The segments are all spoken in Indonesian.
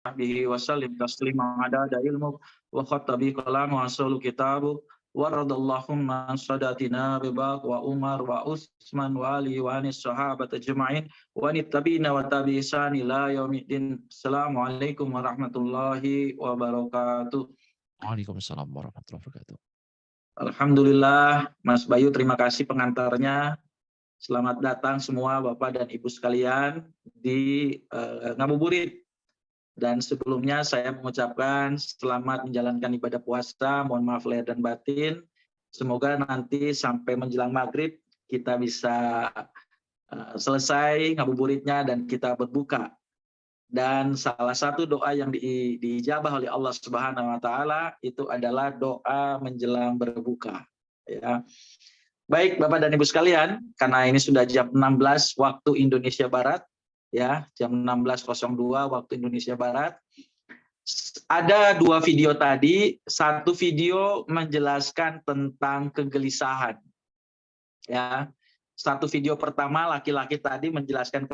Bihi wasallim tasliman adada ilmuk wa khattabi kalam wa aslu kitabuk wa radallahumma sadatina bibak wa Umar wa Utsman wa Ali wa anis sahabat ajma'in wa nittabina wa tabi'isan ila yaumiddin. Assalamualaikum warahmatullahi wabarakatuh. Waalaikumsalam warahmatullahi wabarakatuh. Alhamdulillah, Mas Bayu, terima kasih pengantarnya. Selamat datang semua Bapak dan Ibu sekalian di Ngabuburit. Dan sebelumnya saya mengucapkan selamat menjalankan ibadah puasa, mohon maaf lahir dan batin. Semoga nanti sampai menjelang maghrib kita bisa selesai ngabuburitnya dan kita berbuka. Dan salah satu doa yang diijabah oleh Allah Subhanahu wa taala itu adalah doa menjelang berbuka, ya. Baik Bapak dan Ibu sekalian, karena ini sudah jam 16 waktu Indonesia Barat, ya, jam 16.02 waktu Indonesia Barat. Ada dua video tadi, satu video menjelaskan tentang kegelisahan. Ya. Satu video pertama laki-laki tadi menjelaskan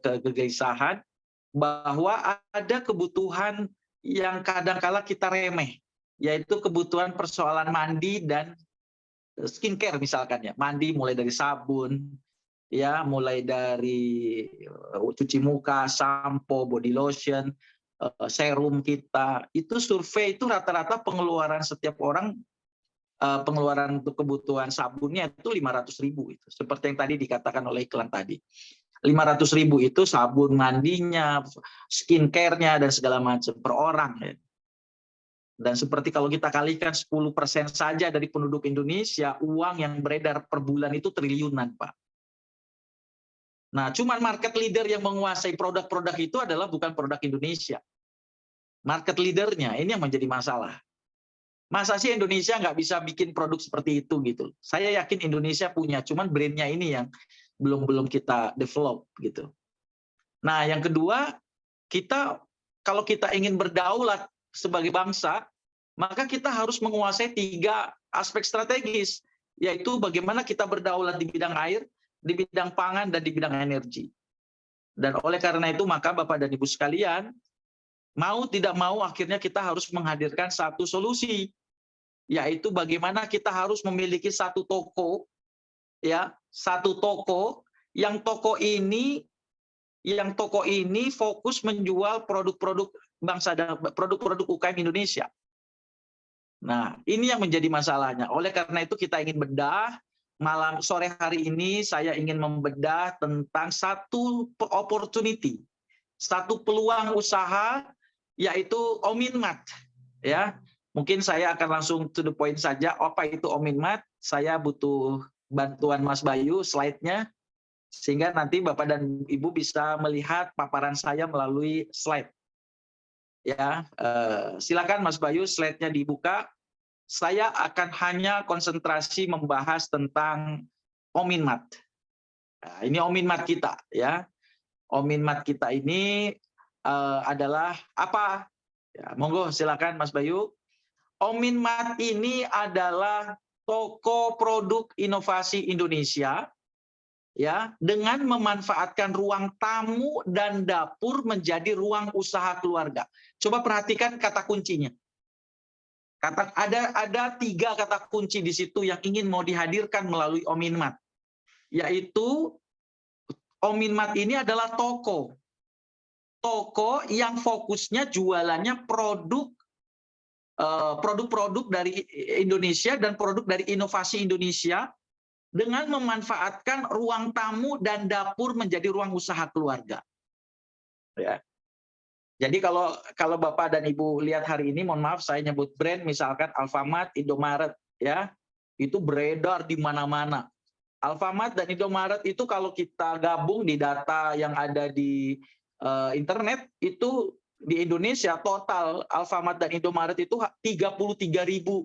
kegelisahan bahwa ada kebutuhan yang kadang-kala kita remeh, yaitu kebutuhan persoalan mandi dan skincare misalkan, ya. Mandi mulai dari sabun, ya, mulai dari cuci muka, sampo, body lotion, serum kita. Itu survei itu rata-rata pengeluaran setiap orang, pengeluaran untuk kebutuhan sabunnya itu 500.000 itu. Seperti yang tadi dikatakan oleh iklan tadi. 500.000 itu sabun mandinya, skincare-nya dan segala macam per orang, ya. Dan seperti kalau kita kalikan 10% saja dari penduduk Indonesia, uang yang beredar per bulan itu triliunan, Pak. Nah, cuman market leader yang menguasai produk-produk itu adalah bukan produk Indonesia. Market leadernya ini yang menjadi masalah. Masa sih Indonesia nggak bisa bikin produk seperti itu gitu? Saya yakin Indonesia punya, cuman brandnya ini yang belum kita develop gitu. Nah, yang kedua, kalau kita ingin berdaulat sebagai bangsa, maka kita harus menguasai 3 aspek strategis, yaitu bagaimana kita berdaulat di bidang air, di bidang pangan, dan di bidang energi. Dan oleh karena itu, maka Bapak dan Ibu sekalian, mau tidak mau akhirnya kita harus menghadirkan satu solusi, yaitu bagaimana kita harus memiliki satu toko, ya, satu toko yang toko ini fokus menjual produk-produk bangsa dan produk-produk UKM Indonesia. Nah, ini yang menjadi masalahnya. Oleh karena itu kita ingin bedah, sore hari ini saya ingin membedah tentang satu opportunity, satu peluang usaha, yaitu Ominmat, ya. Mungkin saya akan langsung to the point saja. Apa itu Ominmat? Saya butuh bantuan Mas Bayu slide-nya, sehingga nanti Bapak dan Ibu bisa melihat paparan saya melalui slide. Ya, silakan Mas Bayu, slide-nya dibuka. Saya akan hanya konsentrasi membahas tentang Ominmat. Nah, ini Ominmat kita, ya. Ominmat kita ini adalah apa? Ya, monggo silakan Mas Bayu. Ominmat ini adalah toko produk inovasi Indonesia, ya, dengan memanfaatkan ruang tamu dan dapur menjadi ruang usaha keluarga. Coba perhatikan kata kuncinya. Ada 3 kata kunci di situ yang ingin mau dihadirkan melalui Ominmat, yaitu Ominmat ini adalah toko yang fokusnya jualannya produk-produk dari Indonesia dan produk dari inovasi Indonesia dengan memanfaatkan ruang tamu dan dapur menjadi ruang usaha keluarga. Ya. Jadi kalau Bapak dan Ibu lihat hari ini, mohon maaf saya nyebut brand, misalkan Alfamart, Indomaret, ya, itu beredar di mana-mana. Alfamart dan Indomaret itu kalau kita gabung di data yang ada di internet, itu di Indonesia total Alfamart dan Indomaret itu 33.000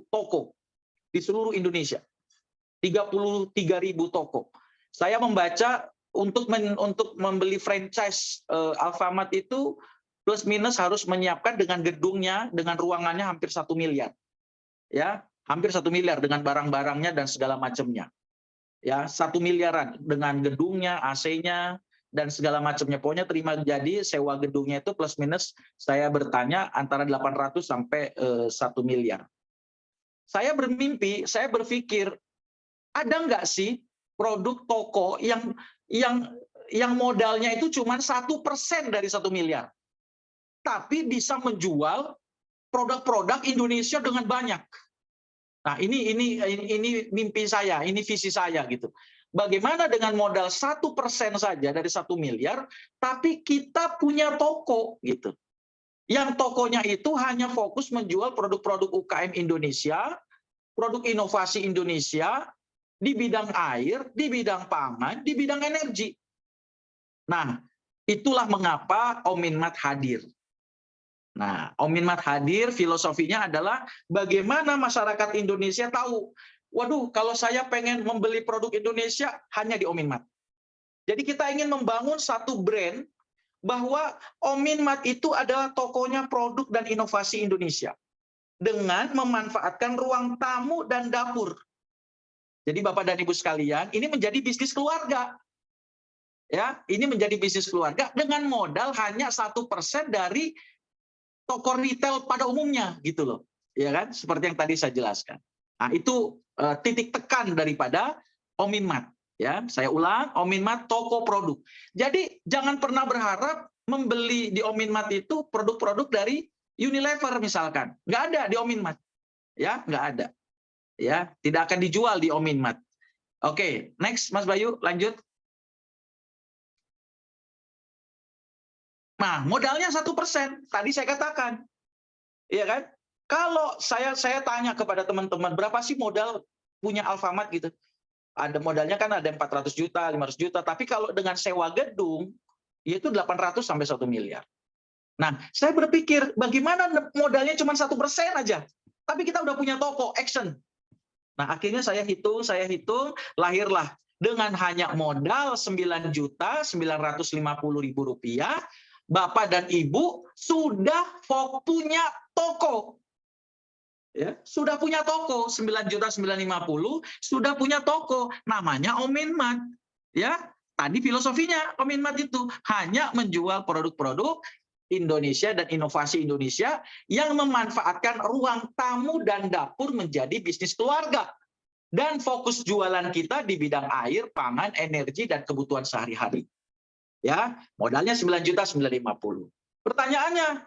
toko di seluruh Indonesia. 33.000 toko. Saya membaca untuk membeli franchise Alfamart itu plus minus harus menyiapkan dengan gedungnya, dengan ruangannya hampir 1 miliar. Ya, hampir 1 miliar dengan barang-barangnya dan segala macamnya. Ya, 1 miliaran dengan gedungnya, AC-nya, dan segala macamnya. Pokoknya terima jadi, sewa gedungnya itu plus minus saya bertanya antara 800 sampai 1 miliar. Saya bermimpi, saya berpikir, ada nggak sih produk toko yang modalnya itu cuma 1% dari 1 miliar, tapi bisa menjual produk-produk Indonesia dengan banyak. Nah, ini mimpi saya, ini visi saya gitu. Bagaimana dengan modal 1% saja dari 1 miliar, tapi kita punya toko gitu. Yang tokonya itu hanya fokus menjual produk-produk UKM Indonesia, produk inovasi Indonesia, di bidang air, di bidang pangan, di bidang energi. Nah, itulah mengapa Om Minmat hadir. Nah, Om Minmat hadir, filosofinya adalah bagaimana masyarakat Indonesia tahu, waduh, kalau saya pengen membeli produk Indonesia, hanya di Om Minmat. Jadi kita ingin membangun satu brand, bahwa Om Minmat itu adalah tokonya produk dan inovasi Indonesia, dengan memanfaatkan ruang tamu dan dapur. Jadi Bapak dan Ibu sekalian, ini menjadi bisnis keluarga. Ya, ini menjadi bisnis keluarga dengan modal hanya 1% dari toko retail pada umumnya, gitu loh. Ya kan? Seperti yang tadi saya jelaskan. Nah, itu titik tekan daripada Om Minmat. Ya, saya ulang, Om Minmat toko produk. Jadi jangan pernah berharap membeli di Om Minmat itu produk-produk dari Unilever misalkan. Nggak ada di Om Minmat. Ya, nggak ada. Ya, tidak akan dijual di Om Minmat. Oke, next Mas Bayu, lanjut. Nah, modalnya 1%. Tadi saya katakan. Iya kan? Kalau saya tanya kepada teman-teman, berapa sih modal punya Alfamart gitu? Ada modalnya kan ada 400 juta, 500 juta, tapi kalau dengan sewa gedung, yaitu 800 sampai 1 miliar. Nah, saya berpikir bagaimana modalnya cuma 1% aja, tapi kita udah punya toko, action. Nah, akhirnya saya hitung, lahirlah dengan hanya modal 9.950.000 rupiah, Bapak dan Ibu sudah punya toko. Ya, sudah punya toko, 9.950.000 sudah punya toko, namanya Om Minmat. Ya, tadi filosofinya Om Minmat itu hanya menjual produk-produk Indonesia dan inovasi Indonesia yang memanfaatkan ruang tamu dan dapur menjadi bisnis keluarga. Dan fokus jualan kita di bidang air, pangan, energi, dan kebutuhan sehari-hari. Ya, modalnya 9.950.000. Pertanyaannya,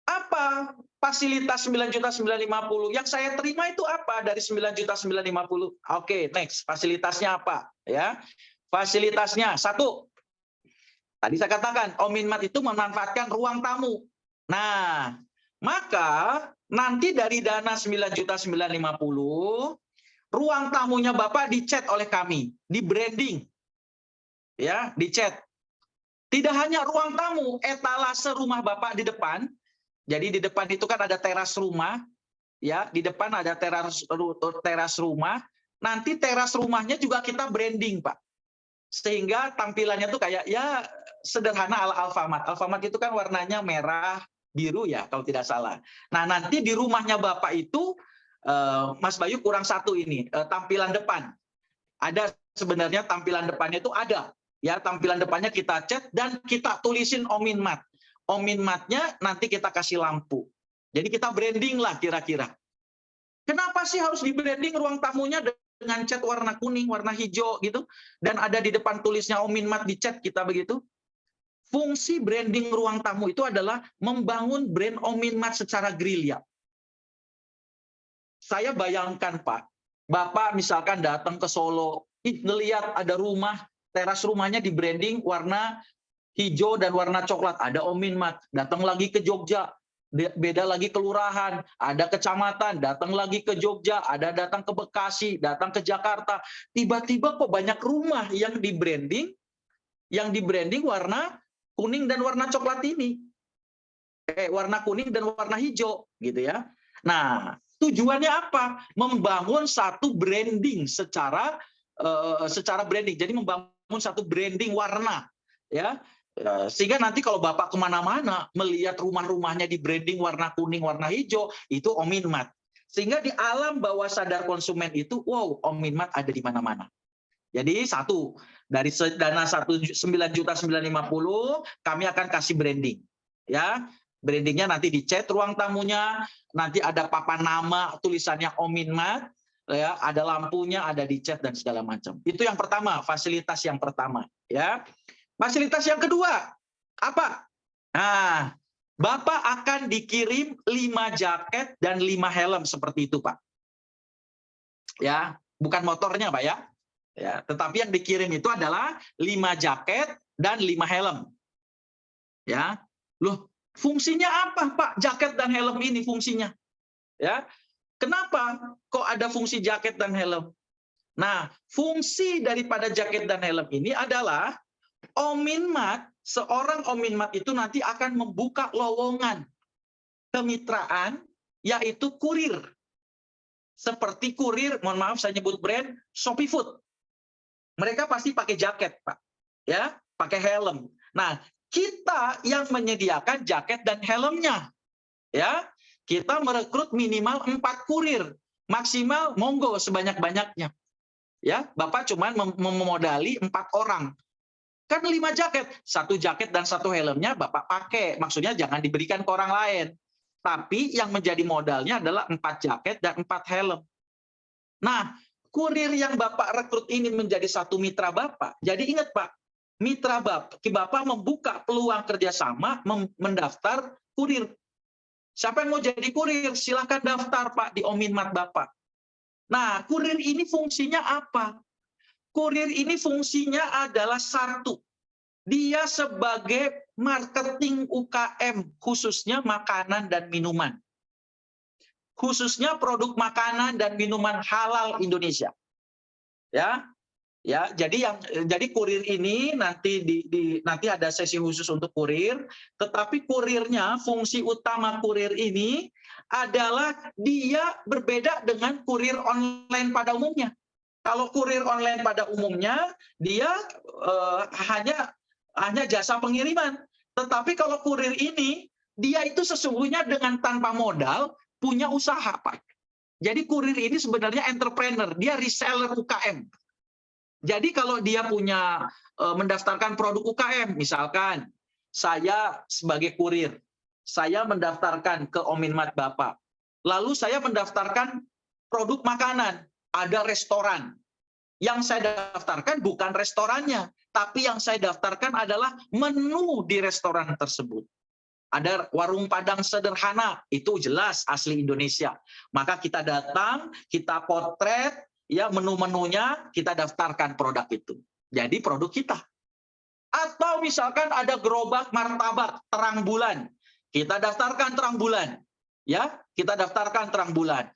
apa fasilitas 9.950.000 yang saya terima itu apa dari 9.950.000? Oke, next. Fasilitasnya apa? Ya, fasilitasnya satu. Tadi saya katakan, Om Minmat itu memanfaatkan ruang tamu. Nah, maka nanti dari dana 9.950.000, ruang tamunya Bapak dicat oleh kami, di branding. Ya, dicat. Tidak hanya ruang tamu, etalase rumah Bapak di depan. Jadi di depan itu kan ada teras rumah, ya, di depan ada teras rumah. Nanti teras rumahnya juga kita branding, Pak. Sehingga tampilannya tuh kayak ya sederhana ala Alfamart. Alfamart itu kan warnanya merah, biru ya kalau tidak salah. Nah, nanti di rumahnya Bapak itu Mas Bayu kurang satu ini, tampilan depan. Ada sebenarnya tampilan depannya itu ada. Ya, tampilan depannya kita cat dan kita tulisin Om Minmat. Om Minmatnya nanti kita kasih lampu. Jadi kita branding lah kira-kira. Kenapa sih harus di branding ruang tamunya dengan cat warna kuning, warna hijau gitu, dan ada di depan tulisnya Om Minmat dicat kita begitu? Fungsi branding ruang tamu itu adalah membangun brand Om Minmat secara gerilya. Saya bayangkan Pak, Bapak misalkan datang ke Solo, ngelihat ada rumah, teras rumahnya di branding warna hijau dan warna coklat, ada Om Minmat. Datang lagi ke Jogja, beda lagi kelurahan, ada kecamatan, datang lagi ke Jogja, ada datang ke Bekasi, datang ke Jakarta. Tiba-tiba kok banyak rumah yang di branding warna kuning dan warna coklat ini. Warna kuning dan warna hijau gitu ya. Nah, tujuannya apa? Membangun satu branding secara branding. Jadi membangun satu branding warna ya. Sehingga nanti kalau Bapak kemana-mana melihat rumah-rumahnya di branding warna kuning, warna hijau, itu Om Minmat. Sehingga di alam bawah sadar konsumen itu, wow, Om Minmat ada di mana-mana. Jadi satu, dari dana 9.950.000 kami akan kasih branding. Ya, brandingnya nanti dicat ruang tamunya, nanti ada papan nama tulisannya Ominmat, ya, ada lampunya, ada dicat dan segala macam. Itu yang pertama, fasilitas yang pertama. Ya, fasilitas yang kedua apa? Nah, Bapak akan dikirim 5 jaket dan 5 helm seperti itu, Pak. Ya, bukan motornya, Pak ya. Ya, tetapi yang dikirim itu adalah 5 jaket dan 5 helm. Ya. Loh, fungsinya apa, Pak? Jaket dan helm ini fungsinya. Ya. Kenapa kok ada fungsi jaket dan helm? Nah, fungsi daripada jaket dan helm ini adalah Ominmat, seorang Ominmat itu nanti akan membuka lowongan kemitraan, yaitu kurir. Seperti kurir, mohon maaf saya nyebut brand, Shopee Food. Mereka pasti pakai jaket, Pak. Ya, pakai helm. Nah, kita yang menyediakan jaket dan helmnya. Ya, kita merekrut minimal 4 kurir. Maksimal monggo sebanyak-banyaknya. Ya, Bapak cuma memodali 4 orang. Kan 5 jaket, 1 jaket dan 1 helmnya Bapak pakai. Maksudnya jangan diberikan ke orang lain. Tapi yang menjadi modalnya adalah 4 jaket dan 4 helm. Nah, kurir yang Bapak rekrut ini menjadi satu mitra Bapak. Jadi ingat Pak, mitra Bapak membuka peluang kerjasama mendaftar kurir. Siapa yang mau jadi kurir? Silahkan daftar Pak di Ominmat Bapak. Nah, kurir ini fungsinya apa? Kurir ini fungsinya adalah satu, dia sebagai marketing UKM, khususnya makanan dan minuman. Khususnya produk makanan dan minuman halal Indonesia. Ya. Ya, jadi kurir ini nanti nanti ada sesi khusus untuk kurir, tetapi kurirnya, fungsi utama kurir ini adalah dia berbeda dengan kurir online pada umumnya. Kalau kurir online pada umumnya, dia hanya jasa pengiriman. Tetapi kalau kurir ini, dia itu sesungguhnya dengan tanpa modal punya usaha, Pak. Jadi kurir ini sebenarnya entrepreneur, dia reseller UKM. Jadi kalau dia punya mendaftarkan produk UKM, misalkan saya sebagai kurir, saya mendaftarkan ke Ominmat Bapak. Lalu saya mendaftarkan produk makanan. Ada restoran. Yang saya daftarkan bukan restorannya, tapi yang saya daftarkan adalah menu di restoran tersebut. Ada warung Padang sederhana, itu jelas asli Indonesia. Maka kita datang, kita potret, ya menu-menunya, kita daftarkan produk itu. Jadi produk kita. Atau misalkan ada gerobak martabak terang bulan, kita daftarkan terang bulan. Ya, kita daftarkan terang bulan.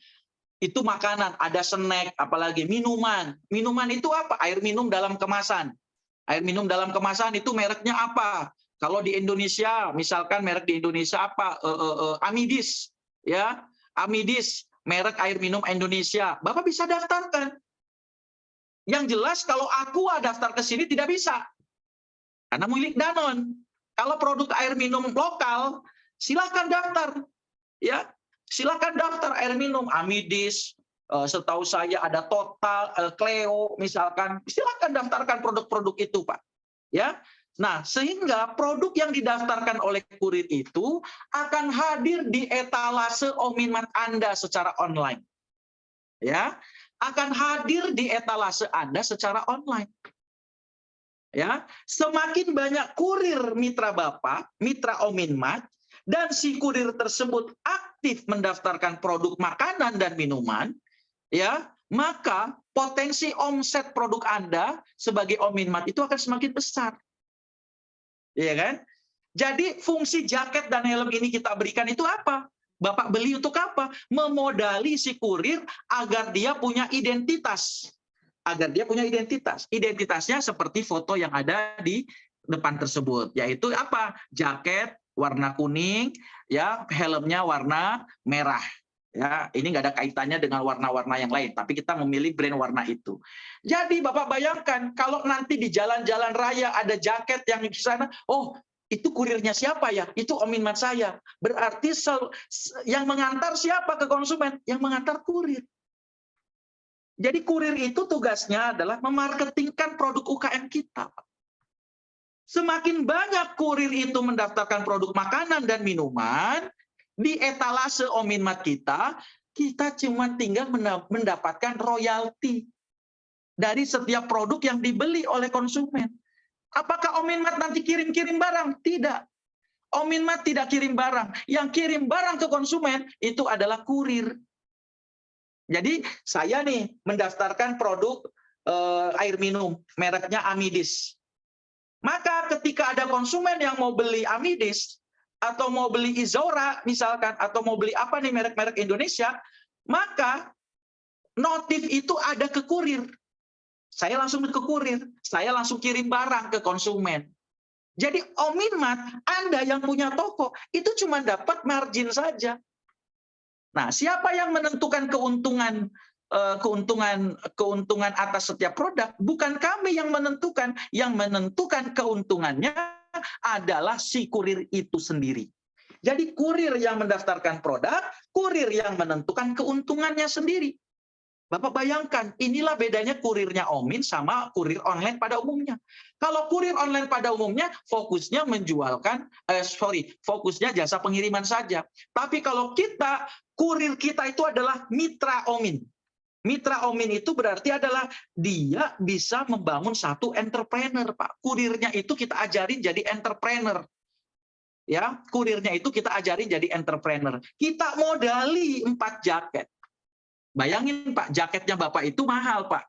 Itu makanan, ada snack, apalagi minuman. Minuman itu apa? Air minum dalam kemasan. Air minum dalam kemasan itu mereknya apa? Kalau di Indonesia, misalkan merek di Indonesia apa? Amidis, ya, Amidis, merek air minum Indonesia. Bapak bisa daftarkan. Yang jelas kalau Aqua daftar ke sini tidak bisa, karena milik Danone. Kalau produk air minum lokal, silakan daftar, ya. Silakan daftar air minum Amidis, setahu saya ada Total, Cleo misalkan. Silakan daftarkan produk-produk itu, Pak. Ya. Nah, sehingga produk yang didaftarkan oleh kurir itu akan hadir di etalase Ominmat Anda secara online. Ya. Akan hadir di etalase Anda secara online. Ya, semakin banyak kurir mitra Bapak, mitra Ominmat, dan si kurir tersebut aktif mendaftarkan produk makanan dan minuman, ya, maka potensi omset produk Anda sebagai Ominmat itu akan semakin besar. Iya kan? Jadi fungsi jaket dan helm ini kita berikan itu apa? Bapak beli untuk apa? Memodali si kurir agar dia punya identitas. Agar dia punya identitas. Identitasnya seperti foto yang ada di depan tersebut, yaitu apa? Jaket warna kuning, ya, helmnya warna merah. Ya, ini nggak ada kaitannya dengan warna-warna yang lain, tapi kita memilih brand warna itu. Jadi Bapak bayangkan kalau nanti di jalan-jalan raya ada jaket yang di sana, oh itu kurirnya siapa ya? Itu Ominmat saya. Berarti yang mengantar siapa ke konsumen? Yang mengantar kurir. Jadi kurir itu tugasnya adalah memarketingkan produk UKM kita. Semakin banyak kurir itu mendaftarkan produk makanan dan minuman, di etalase Ominmart kita cuma tinggal mendapatkan royalti dari setiap produk yang dibeli oleh konsumen. Apakah Ominmart nanti kirim-kirim barang? Tidak. Ominmart tidak kirim barang. Yang kirim barang ke konsumen itu adalah kurir. Jadi saya nih mendaftarkan produk air minum, mereknya Amidis. Maka ketika ada konsumen yang mau beli Amidis, atau mau beli Izora misalkan, atau mau beli apa nih merek-merek Indonesia, maka notif itu ada ke kurir. Saya langsung ke kurir, saya langsung kirim barang ke konsumen. Jadi Ominmart, Anda yang punya toko, itu cuma dapat margin saja. Nah, siapa yang menentukan keuntungan atas setiap produk? Bukan kami yang menentukan. Yang menentukan keuntungannya adalah si kurir itu sendiri. Jadi kurir yang mendaftarkan produk, kurir yang menentukan keuntungannya sendiri. Bapak bayangkan, inilah bedanya kurirnya Omin sama kurir online pada umumnya. Kalau kurir online pada umumnya fokusnya fokusnya jasa pengiriman saja. Tapi kalau kurir kita itu adalah mitra Omin. Mitra Omin itu berarti adalah dia bisa membangun satu entrepreneur, Pak. Kurirnya itu kita ajarin jadi entrepreneur. Ya, kurirnya itu kita ajarin jadi entrepreneur. Kita modali 4 jaket. Bayangin Pak, jaketnya Bapak itu mahal Pak.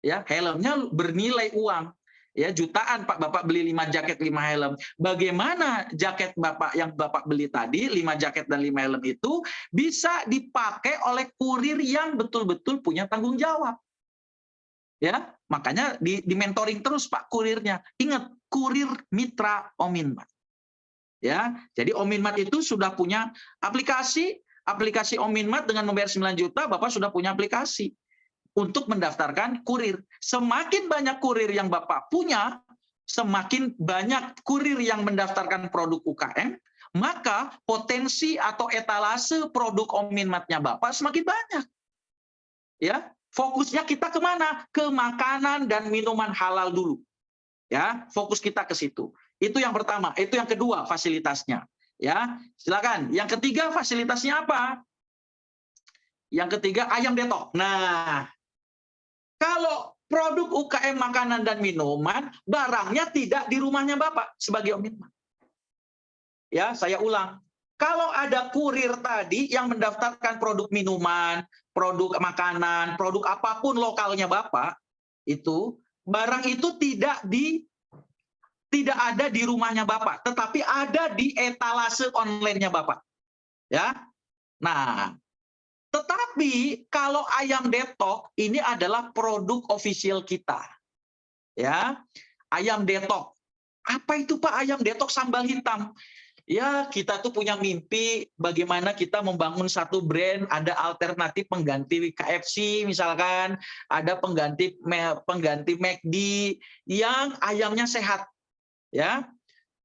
Ya, helmnya bernilai uang. Ya, jutaan Pak, Bapak beli 5 jaket 5 helm. Bagaimana jaket Bapak yang Bapak beli tadi, 5 jaket dan 5 helm itu bisa dipakai oleh kurir yang betul-betul punya tanggung jawab. Ya, makanya di mentoring terus Pak kurirnya. Ingat, kurir mitra Ominmart. Ya, jadi Ominmart itu sudah punya aplikasi Ominmart dengan membayar 9 juta, Bapak sudah punya aplikasi untuk mendaftarkan kurir. Semakin banyak kurir yang Bapak punya, semakin banyak kurir yang mendaftarkan produk UKM, maka potensi atau etalase produk Ominmart-nya Bapak semakin banyak. Ya, fokusnya kita kemana? Ke makanan dan minuman halal dulu. Ya, fokus kita ke situ. Itu yang pertama. Itu yang kedua, fasilitasnya. Ya, silakan. Yang ketiga fasilitasnya apa? Yang ketiga ayam detok. Nah, kalau produk UKM makanan dan minuman, barangnya tidak di rumahnya Bapak sebagai Ominmart. Ya, saya ulang. Kalau ada kurir tadi yang mendaftarkan produk minuman, produk makanan, produk apapun lokalnya Bapak, itu barang itu tidak ada di rumahnya Bapak, tetapi ada di etalase online-nya Bapak. Ya. Nah, tetapi kalau ayam detok ini adalah produk official kita. Ya. Ayam detok. Apa itu Pak ayam detok sambal hitam? Ya, kita tuh punya mimpi bagaimana kita membangun satu brand, ada alternatif pengganti KFC misalkan, ada pengganti McD yang ayamnya sehat. Ya,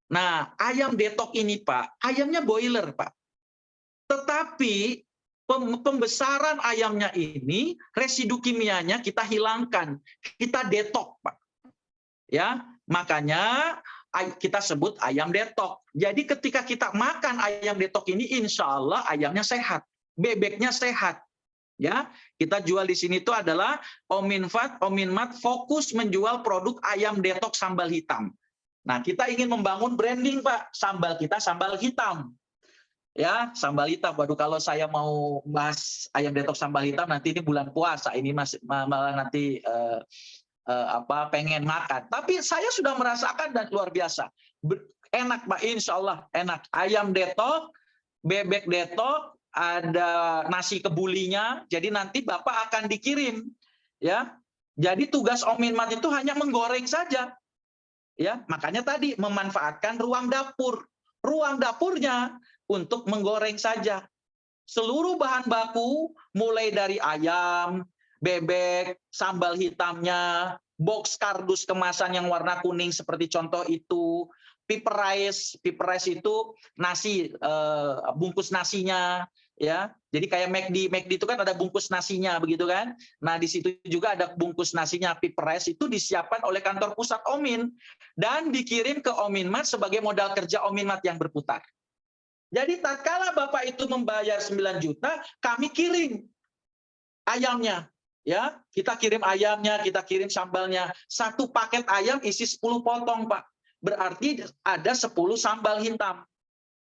nah ayam detok ini Pak, ayamnya boiler Pak. Tetapi pembesaran ayamnya ini, residu kimianya kita hilangkan, kita detok Pak. Ya, makanya kita sebut ayam detok. Jadi ketika kita makan ayam detok ini, insya Allah ayamnya sehat, bebeknya sehat. Ya, kita jual di sini itu adalah Ominmart fokus menjual produk ayam detok sambal hitam. Nah, kita ingin membangun branding, Pak. Sambal kita sambal hitam. Ya, sambal hitam. Waduh, kalau saya mau bahas ayam detok sambal hitam nanti ini bulan puasa. Ini malah nanti pengen makan. Tapi saya sudah merasakan dan luar biasa. Enak, Pak. Insya Allah enak. Ayam detok, bebek detok, ada nasi kebulinya. Jadi nanti Bapak akan dikirim. Ya. Jadi tugas Ominmart itu hanya menggoreng saja. Ya, makanya tadi memanfaatkan ruang dapur. Ruang dapurnya untuk menggoreng saja. Seluruh bahan baku mulai dari ayam, bebek, sambal hitamnya, box kardus kemasan yang warna kuning seperti contoh itu, paper rice itu nasi, bungkus nasinya, ya. Jadi kayak McD itu kan ada bungkus nasinya begitu kan. Nah, di situ juga ada bungkus nasinya Pipres, itu disiapkan oleh kantor pusat Omin dan dikirim ke Ominmat sebagai modal kerja Ominmat yang berputar. Jadi tatkala Bapak itu membayar 9 juta, kami kirim ayamnya. Ya, kita kirim ayamnya, kita kirim sambalnya. Satu paket ayam isi 10 potong, Pak. Berarti ada 10 sambal hitam.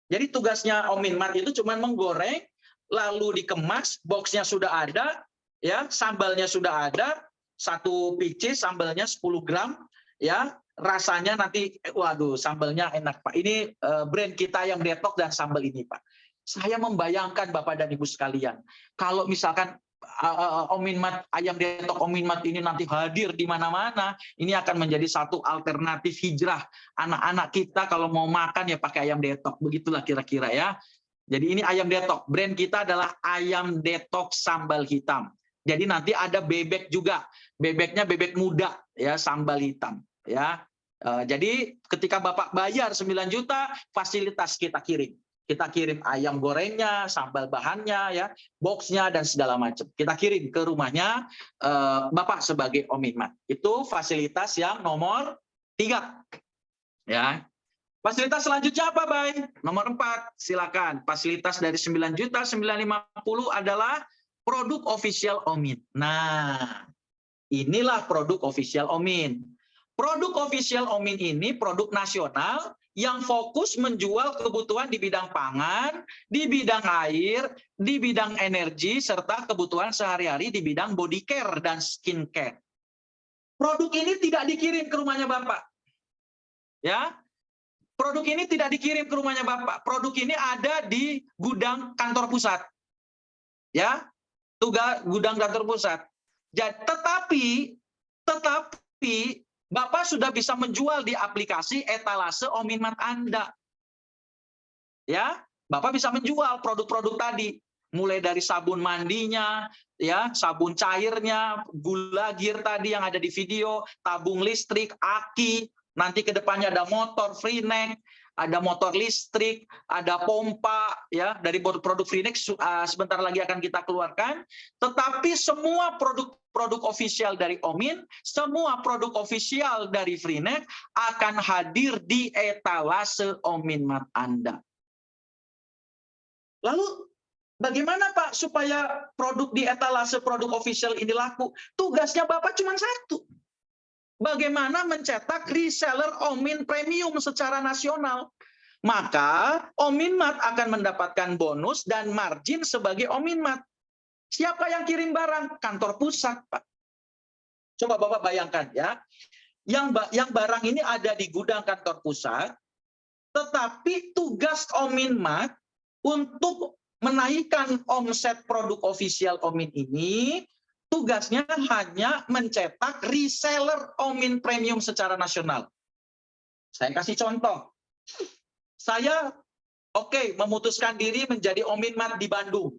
Jadi tugasnya Ominmat itu cuma menggoreng, lalu dikemas, boxnya sudah ada, ya, sambalnya sudah ada, satu PC sambalnya 10 gram, ya, rasanya nanti, waduh, sambalnya enak Pak. Ini brand kita yang Detox dan sambal ini Pak. Saya membayangkan Bapak dan Ibu sekalian, kalau misalkan Ominmat, ayam Detox Ominmat ini nanti hadir di mana-mana, ini akan menjadi satu alternatif hijrah anak-anak kita kalau mau makan ya pakai ayam Detox, begitulah kira-kira ya. Jadi ini ayam Detox, brand kita adalah ayam Detox sambal hitam. Jadi nanti ada bebek juga, bebeknya bebek muda ya, sambal hitam ya. Jadi ketika Bapak bayar 9 juta, fasilitas kita kirim. Kita kirim ayam gorengnya, sambal bahannya, ya, boxnya dan segala macam. Kita kirim ke rumahnya Bapak sebagai Ominmat. Itu fasilitas yang nomor 3. Ya. Fasilitas selanjutnya apa, Bay? Nomor 4, silakan. Fasilitas dari 9.950.000 adalah produk official Omin. Nah, inilah produk official Omin. Produk official Omin ini produk nasional yang fokus menjual kebutuhan di bidang pangan, di bidang air, di bidang energi, serta kebutuhan sehari-hari di bidang body care dan skin care. Produk ini tidak dikirim ke rumahnya Bapak. Ya, produk ini tidak dikirim ke rumahnya Bapak. Produk ini ada di gudang kantor pusat. Ya, tugas gudang kantor pusat. Tetapi Bapak sudah bisa menjual di aplikasi etalase Ominmat Anda. Ya, Bapak bisa menjual produk-produk tadi, mulai dari sabun mandinya, ya, sabun cairnya, gula gear tadi yang ada di video, tabung listrik, aki, nanti ke depannya ada motor Freenet, ada motor listrik, ada pompa, ya, dari produk Freenet sebentar lagi akan kita keluarkan. Tetapi semua produk official dari Omin, semua produk official dari Freenet akan hadir di etalase Ominmat Anda. Lalu bagaimana Pak supaya produk di etalase produk official ini laku? Tugasnya Bapak cuma satu. Bagaimana mencetak reseller Omin premium secara nasional. Maka Ominmat akan mendapatkan bonus dan margin sebagai Ominmat. Siapa yang kirim barang? Kantor pusat, Pak. Coba Bapak bayangkan ya. Yang barang ini ada di gudang kantor pusat, tetapi tugas Ominmat untuk menaikkan omset produk official Omin ini, tugasnya hanya mencetak reseller Omin premium secara nasional. Saya kasih contoh. Saya memutuskan diri menjadi Ominmat di Bandung.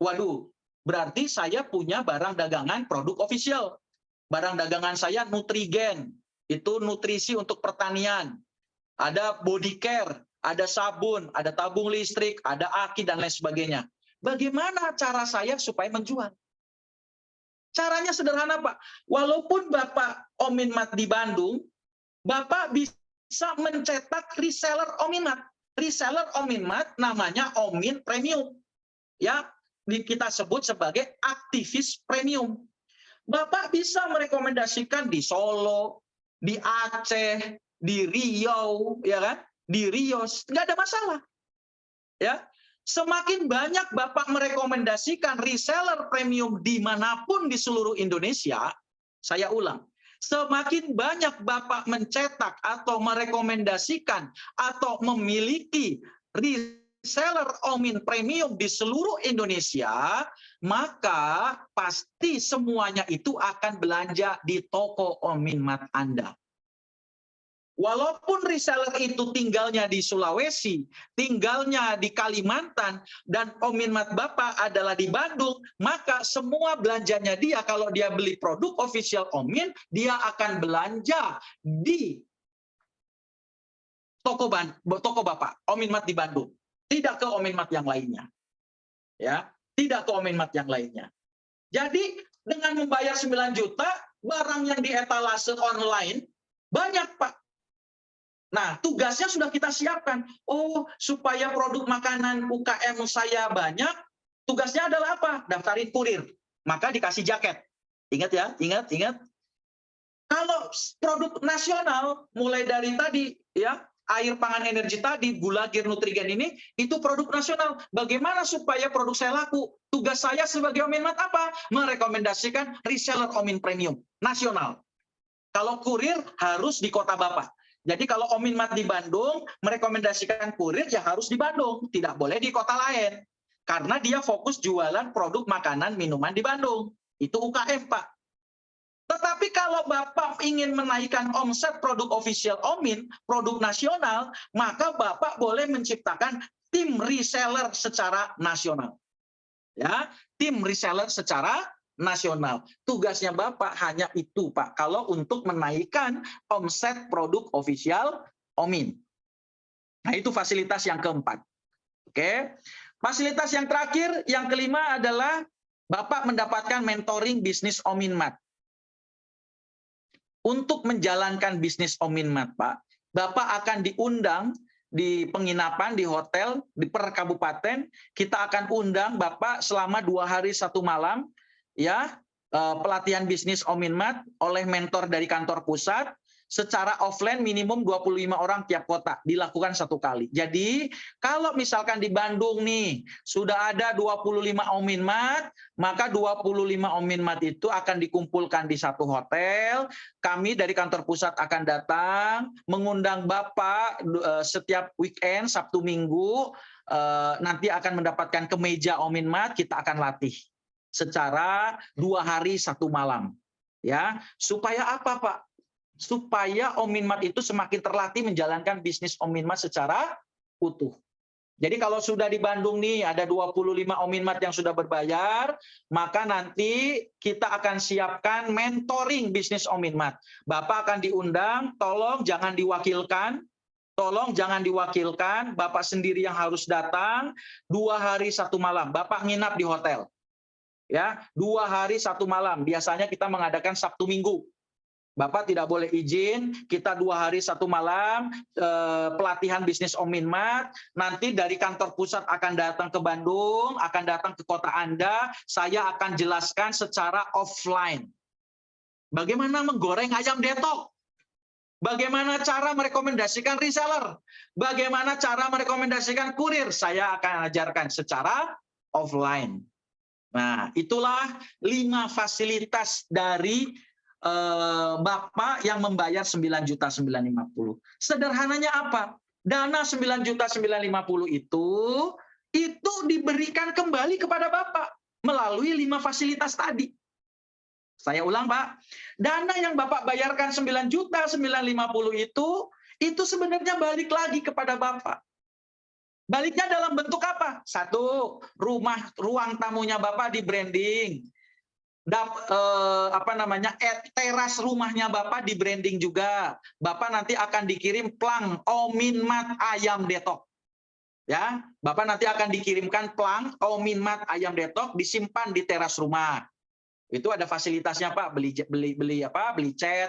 Waduh, berarti saya punya barang dagangan produk official. Barang dagangan saya Nutrigen, itu nutrisi untuk pertanian. Ada body care, ada sabun, ada tabung listrik, ada aki, dan lain sebagainya. Bagaimana cara saya supaya menjual? Caranya sederhana, Pak. Walaupun Bapak Ominmat di Bandung, Bapak bisa mencetak reseller Ominmat. Reseller Ominmat namanya Omin Premium. Ya, kita sebut sebagai aktivis premium. Bapak bisa merekomendasikan di Solo, di Aceh, di Riau, ya kan? Di Rios, nggak ada masalah. Ya, semakin banyak Bapak merekomendasikan reseller premium dimanapun di seluruh Indonesia, saya ulang, semakin banyak Bapak mencetak atau merekomendasikan atau memiliki reseller Omin premium di seluruh Indonesia, maka pasti semuanya itu akan belanja di toko Ominmat Anda. Walaupun reseller itu tinggalnya di Sulawesi, tinggalnya di Kalimantan, dan Ominmat Bapak adalah di Bandung, maka semua belanjanya dia, kalau dia beli produk official Omin, dia akan belanja di toko Bapak, Ominmat di Bandung. Tidak ke Ominmat yang lainnya. Ya, tidak ke Ominmat yang lainnya. Jadi dengan membayar 9 juta, barang yang di etalase online banyak, Pak. Nah, tugasnya sudah kita siapkan. Oh, supaya produk makanan UKM saya banyak, tugasnya adalah apa? Daftarin kurir. Maka dikasih jaket. Ingat ya, ingat. Kalau produk nasional, mulai dari tadi, ya, air, pangan, energi tadi, gula, gir, nutrigen ini, itu produk nasional. Bagaimana supaya produk saya laku? Tugas saya sebagai Ominmat apa? Merekomendasikan reseller Omin Premium nasional. Kalau kurir harus di kota Bapak. Jadi kalau Ominmat di Bandung, merekomendasikan kurir ya harus di Bandung. Tidak boleh di kota lain. Karena dia fokus jualan produk makanan, minuman di Bandung. Itu UKM, Pak. Tetapi kalau Bapak ingin menaikkan omset produk official Omin, produk nasional, maka Bapak boleh menciptakan tim reseller secara nasional. Ya, tim reseller secara nasional. Tugasnya Bapak hanya itu, Pak. Kalau untuk menaikkan omset produk official Omin. Nah, itu fasilitas yang keempat. Oke. Fasilitas yang terakhir, yang kelima adalah Bapak mendapatkan mentoring bisnis Ominmat. Untuk menjalankan bisnis Ominmat, Pak, Bapak akan diundang di penginapan, di hotel, di per kabupaten, kita akan undang Bapak selama 2 hari 1 malam, ya, pelatihan bisnis Ominmat oleh mentor dari kantor pusat, secara offline minimum 25 orang tiap kota, dilakukan 1 kali. Jadi, kalau misalkan di Bandung nih, sudah ada 25 Ominmat, maka 25 Ominmat itu akan dikumpulkan di 1 hotel, kami dari kantor pusat akan datang, mengundang Bapak setiap weekend, Sabtu Minggu, nanti akan mendapatkan kemeja Ominmat, kita akan latih secara 2 hari 1 malam. Ya, supaya apa, Pak? Supaya Ominmat itu semakin terlatih menjalankan bisnis Ominmat secara utuh. Jadi kalau sudah di Bandung nih ada 25 Ominmat yang sudah berbayar, maka nanti kita akan siapkan mentoring bisnis Ominmat. Bapak akan diundang, tolong jangan diwakilkan, Bapak sendiri yang harus datang, 2 hari 1 malam, Bapak nginap di hotel. Ya, 2 hari 1 malam, biasanya kita mengadakan Sabtu Minggu. Bapak tidak boleh izin, kita 2 hari 1 malam pelatihan bisnis Ominmat, nanti dari kantor pusat akan datang ke Bandung, akan datang ke kota Anda, saya akan jelaskan secara offline. Bagaimana menggoreng ayam detok? Bagaimana cara merekomendasikan reseller? Bagaimana cara merekomendasikan kurir? Saya akan ajarkan secara offline. Nah, itulah 5 fasilitas dari Bapak yang membayar 9.950.000. Sederhananya apa? Dana 9.950.000 itu diberikan kembali kepada Bapak melalui 5 fasilitas tadi. Saya ulang, Pak. Dana yang Bapak bayarkan 9.950.000 itu sebenarnya balik lagi kepada Bapak. Baliknya dalam bentuk apa? 1, ruang tamunya Bapak di branding. Teras rumahnya Bapak di branding juga. Bapak nanti akan dikirim plang Ominmat ayam detok. Ya, Bapak nanti akan dikirimkan plang Ominmat ayam detok disimpan di teras rumah. Itu ada fasilitasnya, Pak, beli cat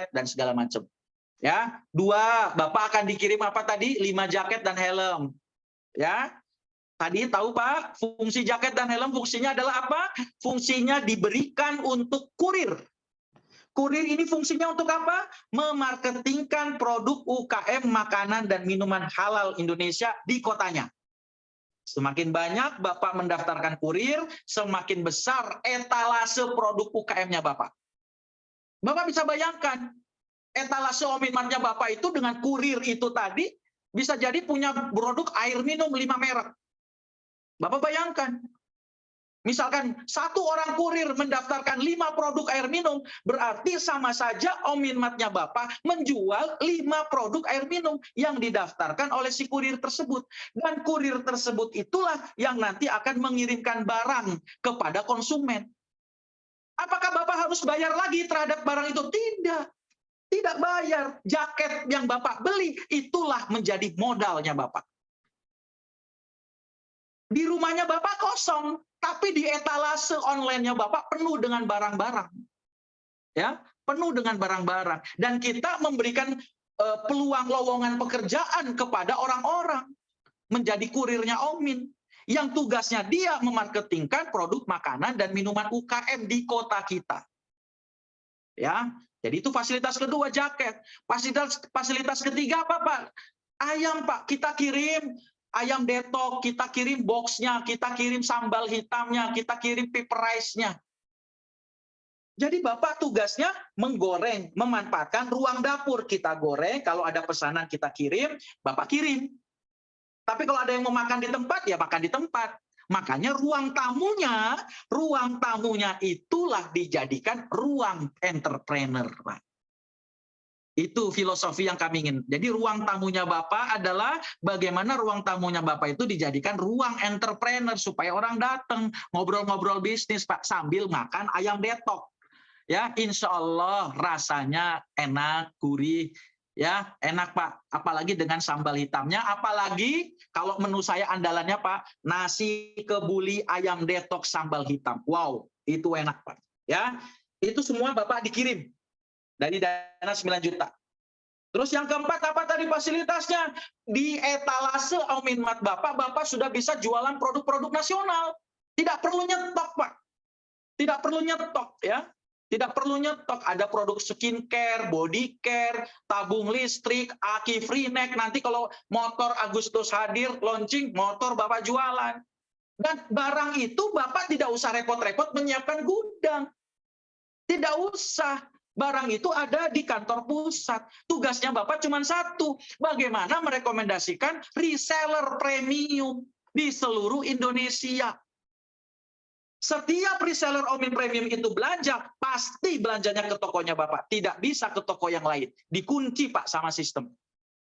dan segala macam. Ya, 2, Bapak akan dikirim apa tadi? 5 jaket dan helm. Ya. Tadi tahu, Pak, fungsi jaket dan helm fungsinya adalah apa? Fungsinya diberikan untuk kurir. Kurir ini fungsinya untuk apa? Memarketingkan produk UKM makanan dan minuman halal Indonesia di kotanya. Semakin banyak Bapak mendaftarkan kurir, semakin besar etalase produk UKM-nya Bapak. Bapak bisa bayangkan, etalase Ominmatnya Bapak itu dengan kurir itu tadi, bisa jadi punya produk air minum 5 merek. Bapak bayangkan, misalkan 1 orang kurir mendaftarkan 5 produk air minum, berarti sama saja Ominmatnya Bapak menjual 5 produk air minum yang didaftarkan oleh si kurir tersebut. Dan kurir tersebut itulah yang nanti akan mengirimkan barang kepada konsumen. Apakah Bapak harus bayar lagi terhadap barang itu? Tidak. Tidak bayar. Jaket yang Bapak beli, itulah menjadi modalnya Bapak. Di rumahnya Bapak kosong, tapi di etalase online-nya Bapak penuh dengan barang-barang. Ya, penuh dengan barang-barang. Dan kita memberikan peluang lowongan pekerjaan kepada orang-orang menjadi kurirnya Omin yang tugasnya dia memarketingkan produk makanan dan minuman UKM di kota kita. Ya, jadi itu fasilitas kedua, jaket. Fasilitas ketiga apa, Pak? Ayam, Pak. Kita kirim ayam detok, kita kirim boxnya, kita kirim sambal hitamnya, kita kirim paper rice-nya. Jadi Bapak tugasnya menggoreng, memanfaatkan ruang dapur. Kita goreng, kalau ada pesanan kita kirim, Bapak kirim. Tapi kalau ada yang mau makan di tempat, ya makan di tempat. Makanya ruang tamunya itulah dijadikan ruang entrepreneur, Pak. Itu filosofi yang kami ingin. Jadi ruang tamunya Bapak adalah bagaimana ruang tamunya Bapak itu dijadikan ruang entrepreneur supaya orang datang ngobrol-ngobrol bisnis, Pak, sambil makan ayam detok. Ya, insya Allah rasanya enak, gurih, ya enak, Pak. Apalagi dengan sambal hitamnya, apalagi kalau menu saya andalannya, Pak, nasi kebuli ayam detok sambal hitam. Wow, itu enak, Pak. Ya, itu semua Bapak dikirim dari dana 9 juta. Terus yang keempat apa tadi fasilitasnya? Di etalase Ominmart Bapak sudah bisa jualan produk-produk nasional. Tidak perlu nyetok, Pak. Tidak perlu nyetok, ya. Tidak perlu nyetok, ada produk skincare, body care, tabung listrik, aki free neck. Nanti kalau motor Agustus hadir, launching, motor Bapak jualan. Dan barang itu Bapak tidak usah repot-repot menyiapkan gudang. Tidak usah. Barang itu ada di kantor pusat. Tugasnya Bapak cuma satu, bagaimana merekomendasikan reseller premium di seluruh Indonesia. Setiap reseller Omin Premium itu belanja, pasti belanjanya ke tokonya Bapak. Tidak bisa ke toko yang lain. Dikunci, Pak, sama sistem.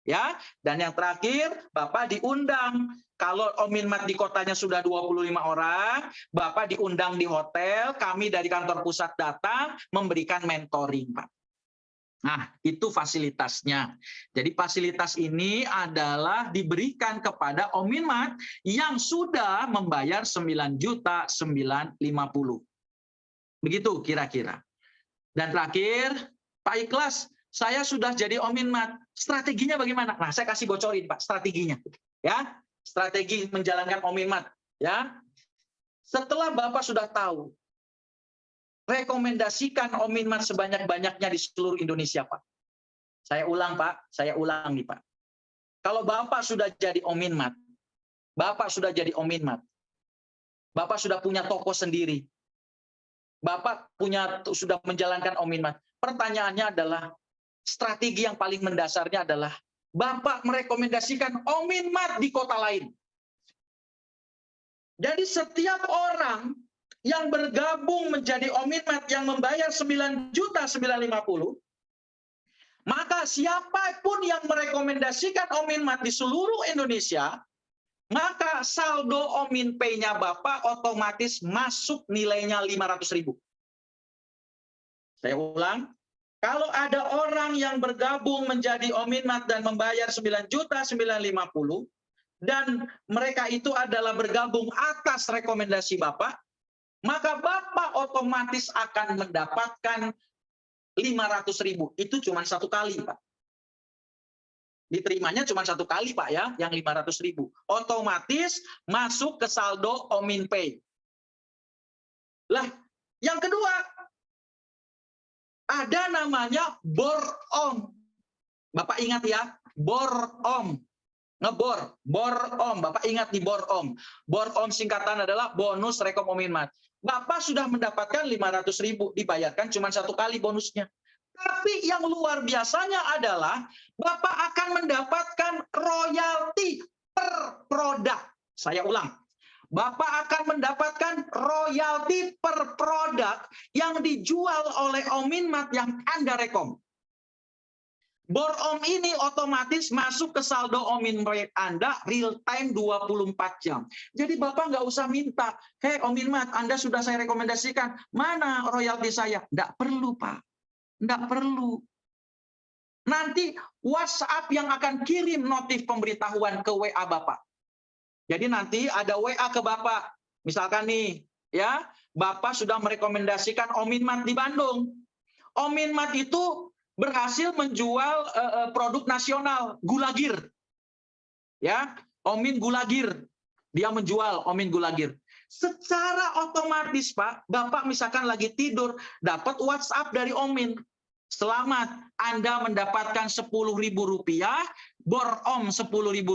Ya, dan yang terakhir, Bapak diundang. Kalau Ominmart di kotanya sudah 25 orang, Bapak diundang di hotel, kami dari kantor pusat datang memberikan mentoring, Pak. Nah, itu fasilitasnya. Jadi fasilitas ini adalah diberikan kepada Ominmart yang sudah membayar 9.950.000. Begitu kira-kira. Dan terakhir, Pak Ikhlas, saya sudah jadi Ominmart. Strateginya bagaimana? Nah, saya kasih bocorin, Pak, strateginya. Ya, strategi menjalankan Ominmart. Ya, setelah Bapak sudah tahu, rekomendasikan Ominmart sebanyak-banyaknya di seluruh Indonesia, Pak. Saya ulang, Pak. Saya ulang nih, Pak. Kalau Bapak sudah jadi Ominmart, Bapak sudah punya toko sendiri, Bapak sudah menjalankan Ominmart. Pertanyaannya adalah, strategi yang paling mendasarnya adalah, Bapak merekomendasikan Ominmart di kota lain. Jadi setiap orang yang bergabung menjadi Ominmart yang membayar 9.950.000, maka siapapun yang merekomendasikan Ominmart di seluruh Indonesia, maka saldo OminPay-nya Bapak otomatis masuk nilainya 500.000. Saya ulang, kalau ada orang yang bergabung menjadi Ominmart dan membayar 9.950.000, dan mereka itu adalah bergabung atas rekomendasi Bapak, maka Bapak otomatis akan mendapatkan 500.000. Itu cuma satu kali, Pak. Diterimanya cuma satu kali, Pak, ya, yang 500.000. Otomatis masuk ke saldo OminPay. Lah, yang kedua, ada namanya BOR-OM. Bapak ingat ya, BOR-OM. Ngebor, BOR-OM. Bapak ingat nih BOR-OM. BOR-OM singkatan adalah bonus rekom Ominmart. Bapak sudah mendapatkan 500.000, dibayarkan cuma satu kali bonusnya. Tapi yang luar biasanya adalah Bapak akan mendapatkan royalti per produk. Saya ulang. Bapak akan mendapatkan royalti per produk yang dijual oleh Ominmart yang Anda rekom. BOR-OM ini otomatis masuk ke saldo Ominmart Anda real time 24 jam. Jadi Bapak nggak usah minta, "Hei Ominmart, Anda sudah saya rekomendasikan, mana royalti saya?" Nggak perlu, Pak. Nggak perlu. Nanti WhatsApp yang akan kirim notif pemberitahuan ke WA Bapak. Jadi nanti ada WA ke Bapak. Misalkan nih, ya, Bapak sudah merekomendasikan Ominmat di Bandung. Ominmat itu berhasil menjual produk nasional, Gulagir. Ya, Omin Gulagir. Dia menjual Omin Gulagir. Secara otomatis, Pak, Bapak misalkan lagi tidur, dapat WhatsApp dari Omin. Selamat, Anda mendapatkan Rp10.000, borom Rp10.000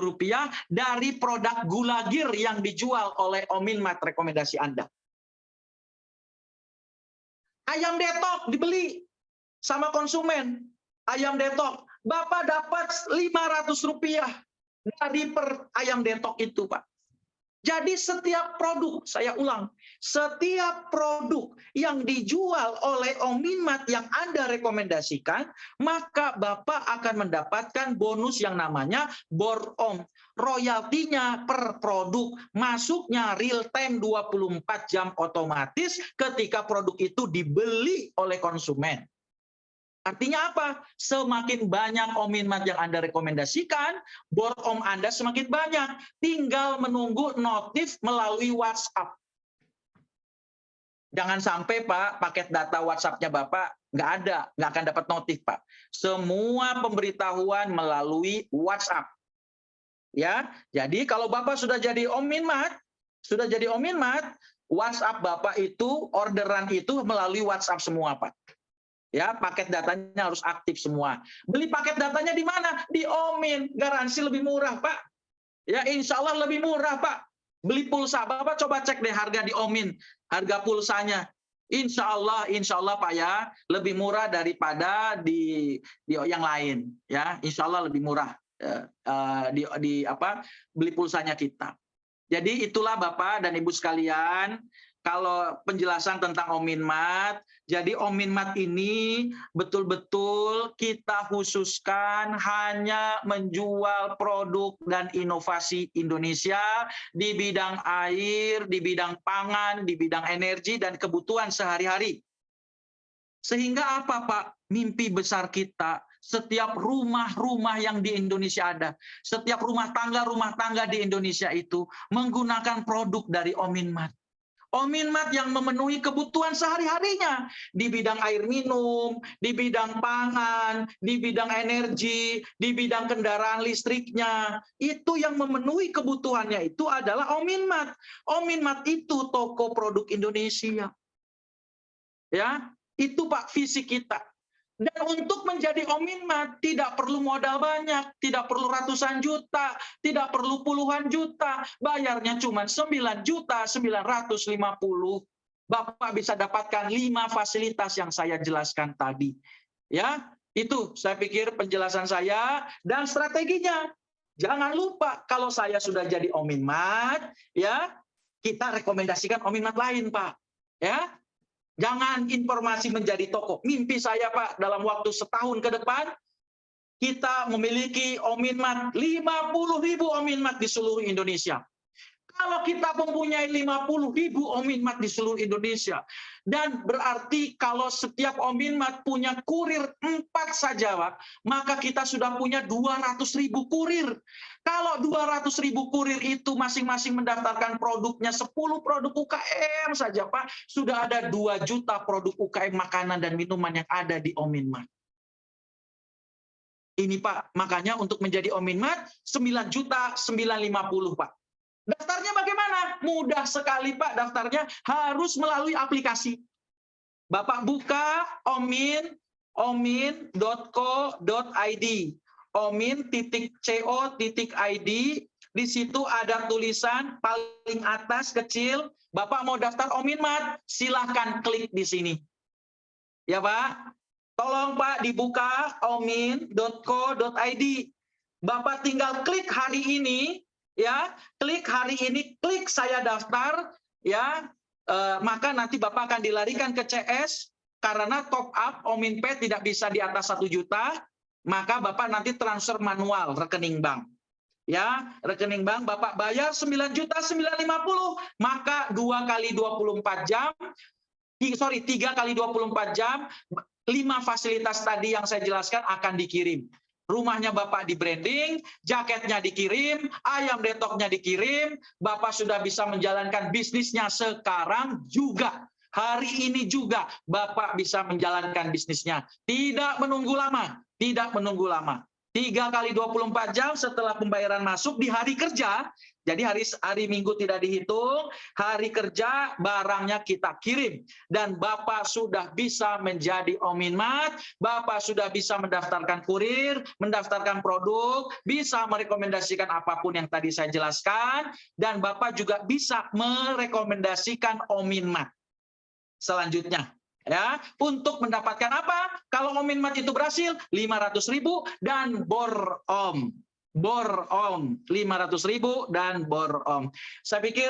dari produk Gulagir yang dijual oleh Ominmat rekomendasi Anda. Ayam detok dibeli sama konsumen. Ayam detok, Bapak dapat Rp500 dari per ayam detok itu, Pak. Jadi setiap produk, saya ulang, setiap produk yang dijual oleh Ominmat yang Anda rekomendasikan, maka Bapak akan mendapatkan bonus yang namanya borom. Royaltinya per produk, masuknya real time 24 jam otomatis ketika produk itu dibeli oleh konsumen. Artinya apa? Semakin banyak Ominmat yang Anda rekomendasikan, borom Anda semakin banyak. Tinggal menunggu notif melalui WhatsApp. Jangan sampai, Pak, paket data WhatsApp-nya Bapak nggak ada, nggak akan dapat notif, Pak. Semua pemberitahuan melalui WhatsApp. Ya, jadi kalau Bapak sudah jadi Ominmat, WhatsApp Bapak itu, orderan itu melalui WhatsApp semua, Pak. Ya, paket datanya harus aktif semua. Beli paket datanya di mana? Di Omin. Garansi lebih murah, Pak. Ya, insya Allah lebih murah, Pak. Beli pulsa, Bapak coba cek deh harga di Omin, harga pulsanya. Insya Allah, Pak ya, lebih murah daripada di yang lain. Ya, insya Allah lebih murah beli pulsanya kita. Jadi itulah Bapak dan Ibu sekalian. Kalau penjelasan tentang Ominmat, jadi Ominmat ini betul-betul kita khususkan hanya menjual produk dan inovasi Indonesia di bidang air, di bidang pangan, di bidang energi, dan kebutuhan sehari-hari. Sehingga apa, Pak? Mimpi besar kita, setiap rumah-rumah yang di Indonesia ada, setiap rumah tangga di Indonesia itu menggunakan produk dari Ominmat. Ominmat yang memenuhi kebutuhan sehari-harinya di bidang air minum, di bidang pangan, di bidang energi, di bidang kendaraan listriknya. Itu yang memenuhi kebutuhannya itu adalah Ominmat. Ominmat itu toko produk Indonesia. Ya, itu Pak visi kita. Dan untuk menjadi Ominmat tidak perlu modal banyak, tidak perlu ratusan juta, tidak perlu puluhan juta, bayarnya cuma 9.950.000. Bapak bisa dapatkan 5 fasilitas yang saya jelaskan tadi. Ya, itu saya pikir penjelasan saya dan strateginya. Jangan lupa kalau saya sudah jadi Ominmat, ya, kita rekomendasikan Ominmat lain, Pak. Ya. Jangan informasi menjadi toko. Mimpi saya, Pak, dalam waktu setahun ke depan, kita memiliki Ominmat, 50.000 Ominmat di seluruh Indonesia. Kalau kita mempunyai 50.000 Ominmat di seluruh Indonesia, dan berarti kalau setiap Ominmat punya kurir 4 saja, Pak, maka kita sudah punya 200.000 kurir. Kalau 200.000 kurir itu masing-masing mendaftarkan produknya 10 produk UKM saja, Pak, sudah ada 2 juta produk UKM makanan dan minuman yang ada di Ominmat. Ini, Pak, makanya untuk menjadi Ominmat 9.950.000, Pak. Daftarnya bagaimana? Mudah sekali, Pak. Daftarnya harus melalui aplikasi. Bapak buka omin.co.id, omin.co.id. Di situ ada tulisan paling atas kecil, Bapak mau daftar Ominmat, silahkan klik di sini. Ya, Pak. Tolong, Pak, dibuka omin.co.id. Bapak tinggal klik hari ini, ya, klik hari ini, klik saya daftar, ya, maka nanti Bapak akan dilarikan ke CS karena top up Ominpay tidak bisa di atas 1 juta, maka Bapak nanti transfer manual rekening bank. Ya, rekening bank Bapak bayar 9.950.000, maka 3 kali 24 jam, 5 fasilitas tadi yang saya jelaskan akan dikirim. rumahnya Bapak di branding, jaketnya dikirim, ayam detoknya dikirim, Bapak sudah bisa menjalankan bisnisnya sekarang juga. Hari ini juga Bapak bisa menjalankan bisnisnya. Tidak menunggu lama, tidak menunggu lama. 3 kali 24 jam setelah pembayaran masuk di hari kerja, jadi hari Minggu tidak dihitung, hari kerja barangnya kita kirim. Dan Bapak sudah bisa menjadi Ominmart, Bapak sudah bisa mendaftarkan kurir, mendaftarkan produk, bisa merekomendasikan apapun yang tadi saya jelaskan, dan Bapak juga bisa merekomendasikan Ominmart selanjutnya. Ya, untuk mendapatkan apa? Kalau Ominmart itu berhasil 500.000 dan borom. Borom 500.000 dan borom. Saya pikir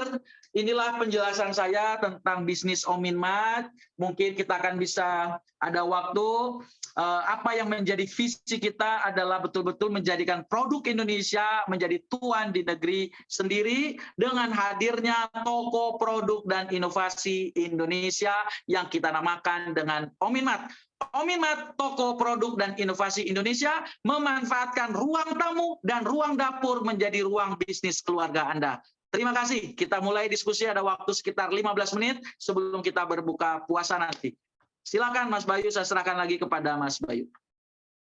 inilah penjelasan saya tentang bisnis Ominmart. Mungkin kita akan bisa ada waktu. Apa yang menjadi visi kita adalah betul-betul menjadikan produk Indonesia menjadi tuan di negeri sendiri dengan hadirnya toko produk dan inovasi Indonesia yang kita namakan dengan Ominmart. Ominmart, toko produk dan inovasi Indonesia, memanfaatkan ruang tamu dan ruang dapur menjadi ruang bisnis keluarga Anda. Terima kasih. Kita mulai diskusi, ada waktu sekitar 15 menit sebelum kita berbuka puasa nanti. Silakan Mas Bayu, saya serahkan lagi kepada Mas Bayu.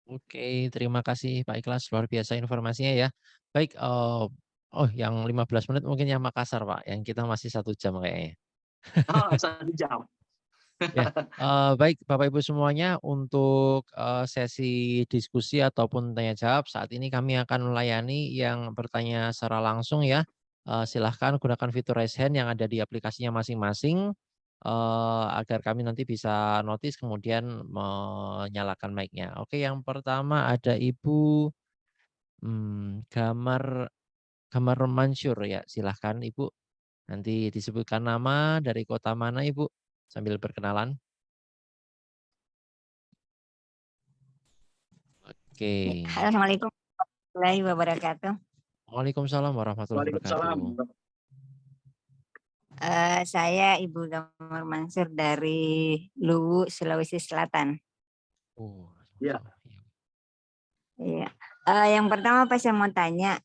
Oke, terima kasih Pak Ikhlas, luar biasa informasinya ya. Baik, yang 15 menit mungkin yang Makassar Pak, yang kita masih 1 jam kayaknya. Oh, 1 jam. Ya, baik Bapak Ibu semuanya untuk, sesi diskusi ataupun tanya jawab saat ini kami akan melayani yang bertanya secara langsung ya. Silahkan gunakan fitur raise hand yang ada di aplikasinya masing-masing, agar kami nanti bisa notice kemudian menyalakan mic-nya. Oke, yang pertama ada Ibu, Gamar Gamar Mansur ya, silahkan Ibu. Nanti disebutkan nama, dari kota mana Ibu, sambil berkenalan. Oke. Assalamualaikum warahmatullahi wabarakatuh. Waalaikumsalam warahmatullahi Waalaikumsalam. wabarakatuh. Saya Ibu Gamar Mansur dari Luwu, Sulawesi Selatan. Oh, Ya. Iya. Yang pertama Pak saya mau tanya,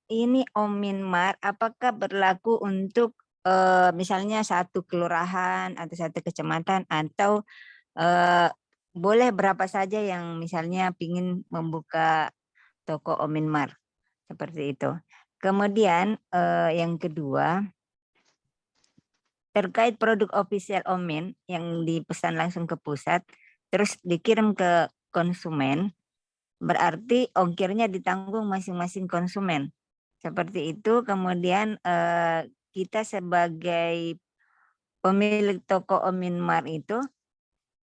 ini Ominmart apakah berlaku untuk misalnya satu kelurahan atau satu kecamatan atau boleh berapa saja yang misalnya ingin membuka toko Ominmart seperti itu. Kemudian yang kedua, terkait produk official Omin yang dipesan langsung ke pusat, terus dikirim ke konsumen, berarti ongkirnya ditanggung masing-masing konsumen. Seperti itu, kemudian kita sebagai pemilik toko Ominmart itu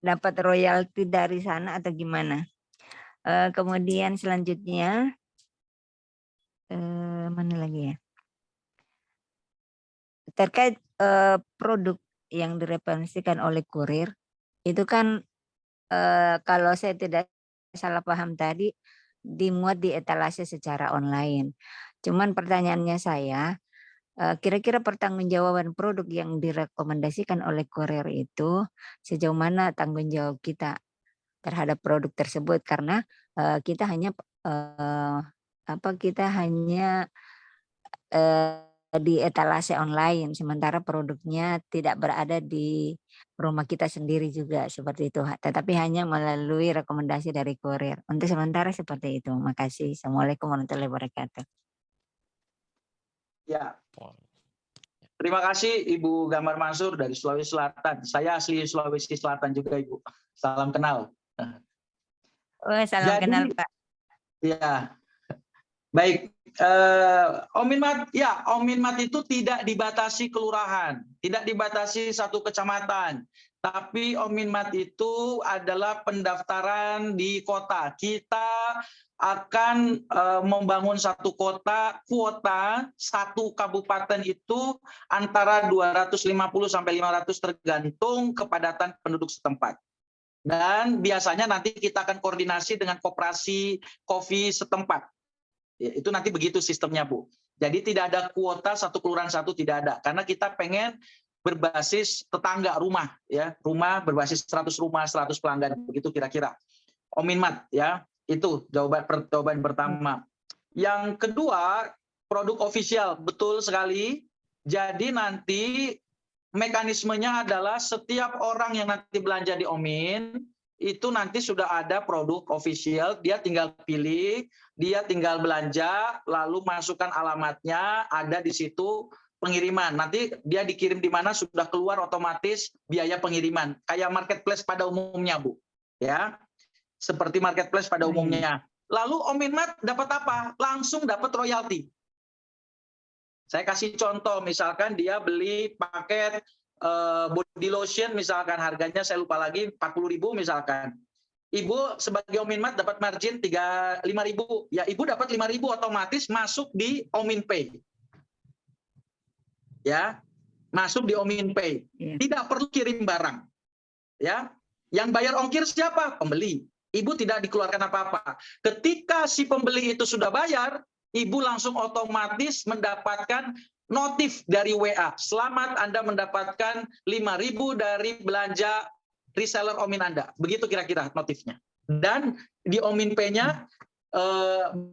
dapat royalti dari sana atau gimana? Kemudian selanjutnya, mana lagi ya? Terkait produk yang direferensikan oleh kurir, itu kan kalau saya tidak salah paham tadi, dimuat di etalase secara online. Cuman pertanyaannya saya, kira-kira pertanggungjawaban produk yang direkomendasikan oleh kurir itu, sejauh mana tanggung jawab kita terhadap produk tersebut? Karena kita hanya di etalase online, sementara produknya tidak berada di rumah kita sendiri juga seperti itu, tetapi hanya melalui rekomendasi dari kurir. Untuk sementara seperti itu. Makasih. Assalamualaikum warahmatullahi wabarakatuh. Ya, Oh, terima kasih Ibu Gamar Mansur dari Sulawesi Selatan. Saya asli Sulawesi Selatan juga Ibu. Salam kenal. Oh, salam kenal Pak. Ya, baik. Ominmart, ya, Ominmart itu tidak dibatasi kelurahan, tidak dibatasi satu kecamatan. Tapi Ominmart itu adalah pendaftaran di kota. Kita akan membangun satu kota, kuota satu kabupaten itu antara 250 sampai 500 tergantung kepadatan penduduk setempat. Dan biasanya nanti kita akan koordinasi dengan koperasi kopi setempat. Itu nanti begitu sistemnya Bu. Jadi tidak ada kuota satu kelurahan satu, tidak ada. Karena kita pengen berbasis tetangga rumah, ya, rumah berbasis 100 rumah, 100 pelanggan, begitu kira-kira. Ominmart, ya. Itu jawaban pertama. Yang kedua, produk official, betul sekali. Jadi nanti mekanismenya adalah setiap orang yang nanti belanja di Omin, itu nanti sudah ada produk official, dia tinggal pilih, dia tinggal belanja, lalu masukkan alamatnya, ada di situ pengiriman. Nanti dia dikirim di mana sudah keluar otomatis biaya pengiriman. Kayak marketplace pada umumnya, Bu. Ya, seperti marketplace pada umumnya. Lalu Ominmart dapat apa? Langsung dapat royalti. Saya kasih contoh, misalkan dia beli paket body lotion, misalkan harganya saya lupa lagi 40.000 misalkan. Ibu sebagai Ominmart dapat margin 5.000. Ya, Ibu dapat 5.000 otomatis masuk di OminPay. Ya, masuk di OminPay. Tidak perlu kirim barang. Ya, yang bayar ongkir siapa? Pembeli. Ibu tidak dikeluarkan apa-apa. Ketika si pembeli itu sudah bayar, Ibu langsung otomatis mendapatkan notif dari WA. Selamat Anda mendapatkan 5.000 dari belanja reseller Omin Anda. Begitu kira-kira notifnya. Dan di OminPay-nya,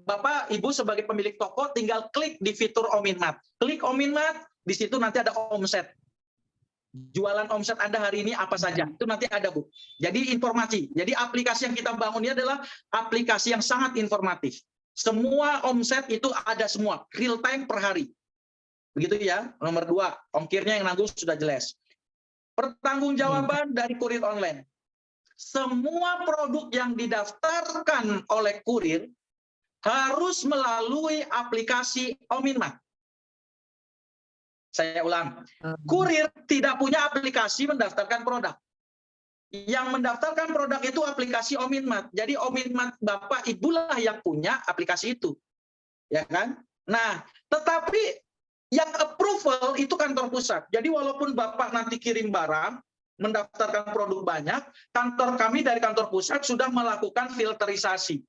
Bapak, Ibu sebagai pemilik toko tinggal klik di fitur Ominmart. Klik Ominmart, di situ nanti ada omset. Jualan omset Anda hari ini apa saja, itu nanti ada, Bu. Jadi informasi. Jadi aplikasi yang kita bangun ini adalah aplikasi yang sangat informatif. Semua omset itu ada semua, real time per hari. Begitu ya. Nomor 2, ongkirnya yang nanggung sudah jelas. Pertanggungjawaban dari kurir online. Semua produk yang didaftarkan oleh kurir harus melalui aplikasi Ominmart. Saya ulang, kurir tidak punya aplikasi mendaftarkan produk. Yang mendaftarkan produk itu aplikasi Ominmart. Jadi Ominmart Bapak Ibulah yang punya aplikasi itu. Ya kan? Nah, tetapi yang approval itu kantor pusat. Jadi walaupun Bapak nanti kirim barang, mendaftarkan produk banyak, kantor kami dari kantor pusat sudah melakukan filterisasi.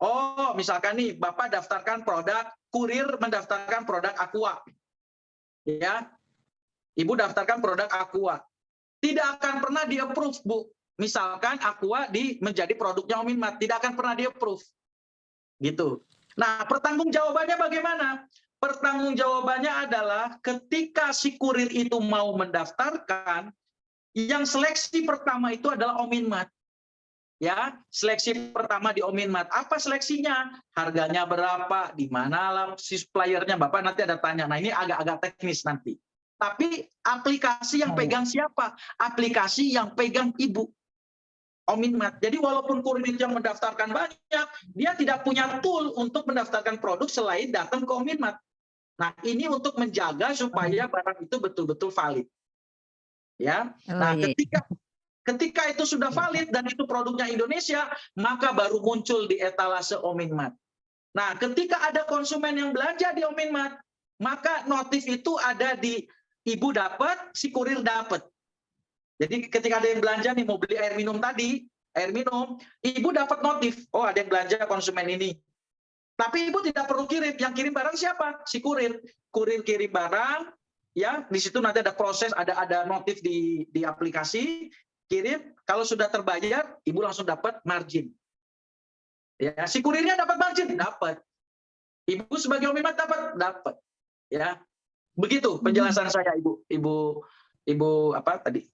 Oh, misalkan nih Bapak daftarkan produk, kurir mendaftarkan produk Aqua. Ya, Ibu daftarkan produk Aqua. Tidak akan pernah di-approve, Bu. Misalkan Aqua menjadi produknya Ominmart, tidak akan pernah di-approve. Gitu. Nah, pertanggungjawabannya bagaimana? Pertanggungjawabannya adalah ketika si kurir itu mau mendaftarkan, yang seleksi pertama itu adalah Ominmart. Ya, seleksi pertama di Ominmart. Apa seleksinya? Harganya berapa? Di mana si suppliernya? Bapak nanti ada tanya. Nah, ini agak-agak teknis nanti. Tapi aplikasi yang pegang siapa? Aplikasi yang pegang Ibu. Ominmart. Jadi walaupun kurir itu yang mendaftarkan banyak, dia tidak punya tool untuk mendaftarkan produk selain datang ke Ominmart. Nah, ini untuk menjaga supaya barang itu betul-betul valid. Ya. Nah, ketika itu sudah valid dan itu produknya Indonesia, maka baru muncul di etalase Ominmart. Nah, ketika ada konsumen yang belanja di Ominmart, maka notif itu ada di Ibu dapat, si kurir dapat. Jadi ketika ada yang belanja nih mau beli air minum tadi, air minum, Ibu dapat notif, oh ada yang belanja konsumen ini. Tapi Ibu tidak perlu kirim, yang kirim barang siapa? Si kurir. Kurir kirim barang, ya di situ nanti ada proses, ada notif di aplikasi, kirim, kalau sudah terbayar, Ibu langsung dapat margin. Ya, si kurirnya dapat margin, dapat. Ibu sebagai Ominmart dapat. Ya. Begitu penjelasan saya, Ibu apa tadi?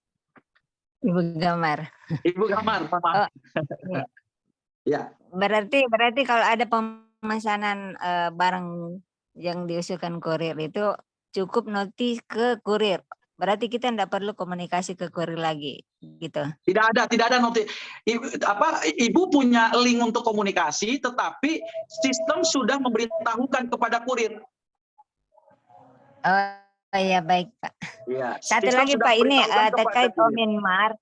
Ibu Gamar. Ibu Gamar, maaf. Oh, ya. Berarti kalau ada pemesanan barang yang diusulkan kurir itu cukup notis ke kurir. Berarti kita tidak perlu komunikasi ke kurir lagi, gitu. Tidak ada notif. Ibu punya link untuk komunikasi, tetapi sistem sudah memberitahukan kepada kurir. Oh iya, baik Pak. Ya, satu lagi Pak, ini terkait Ominmart.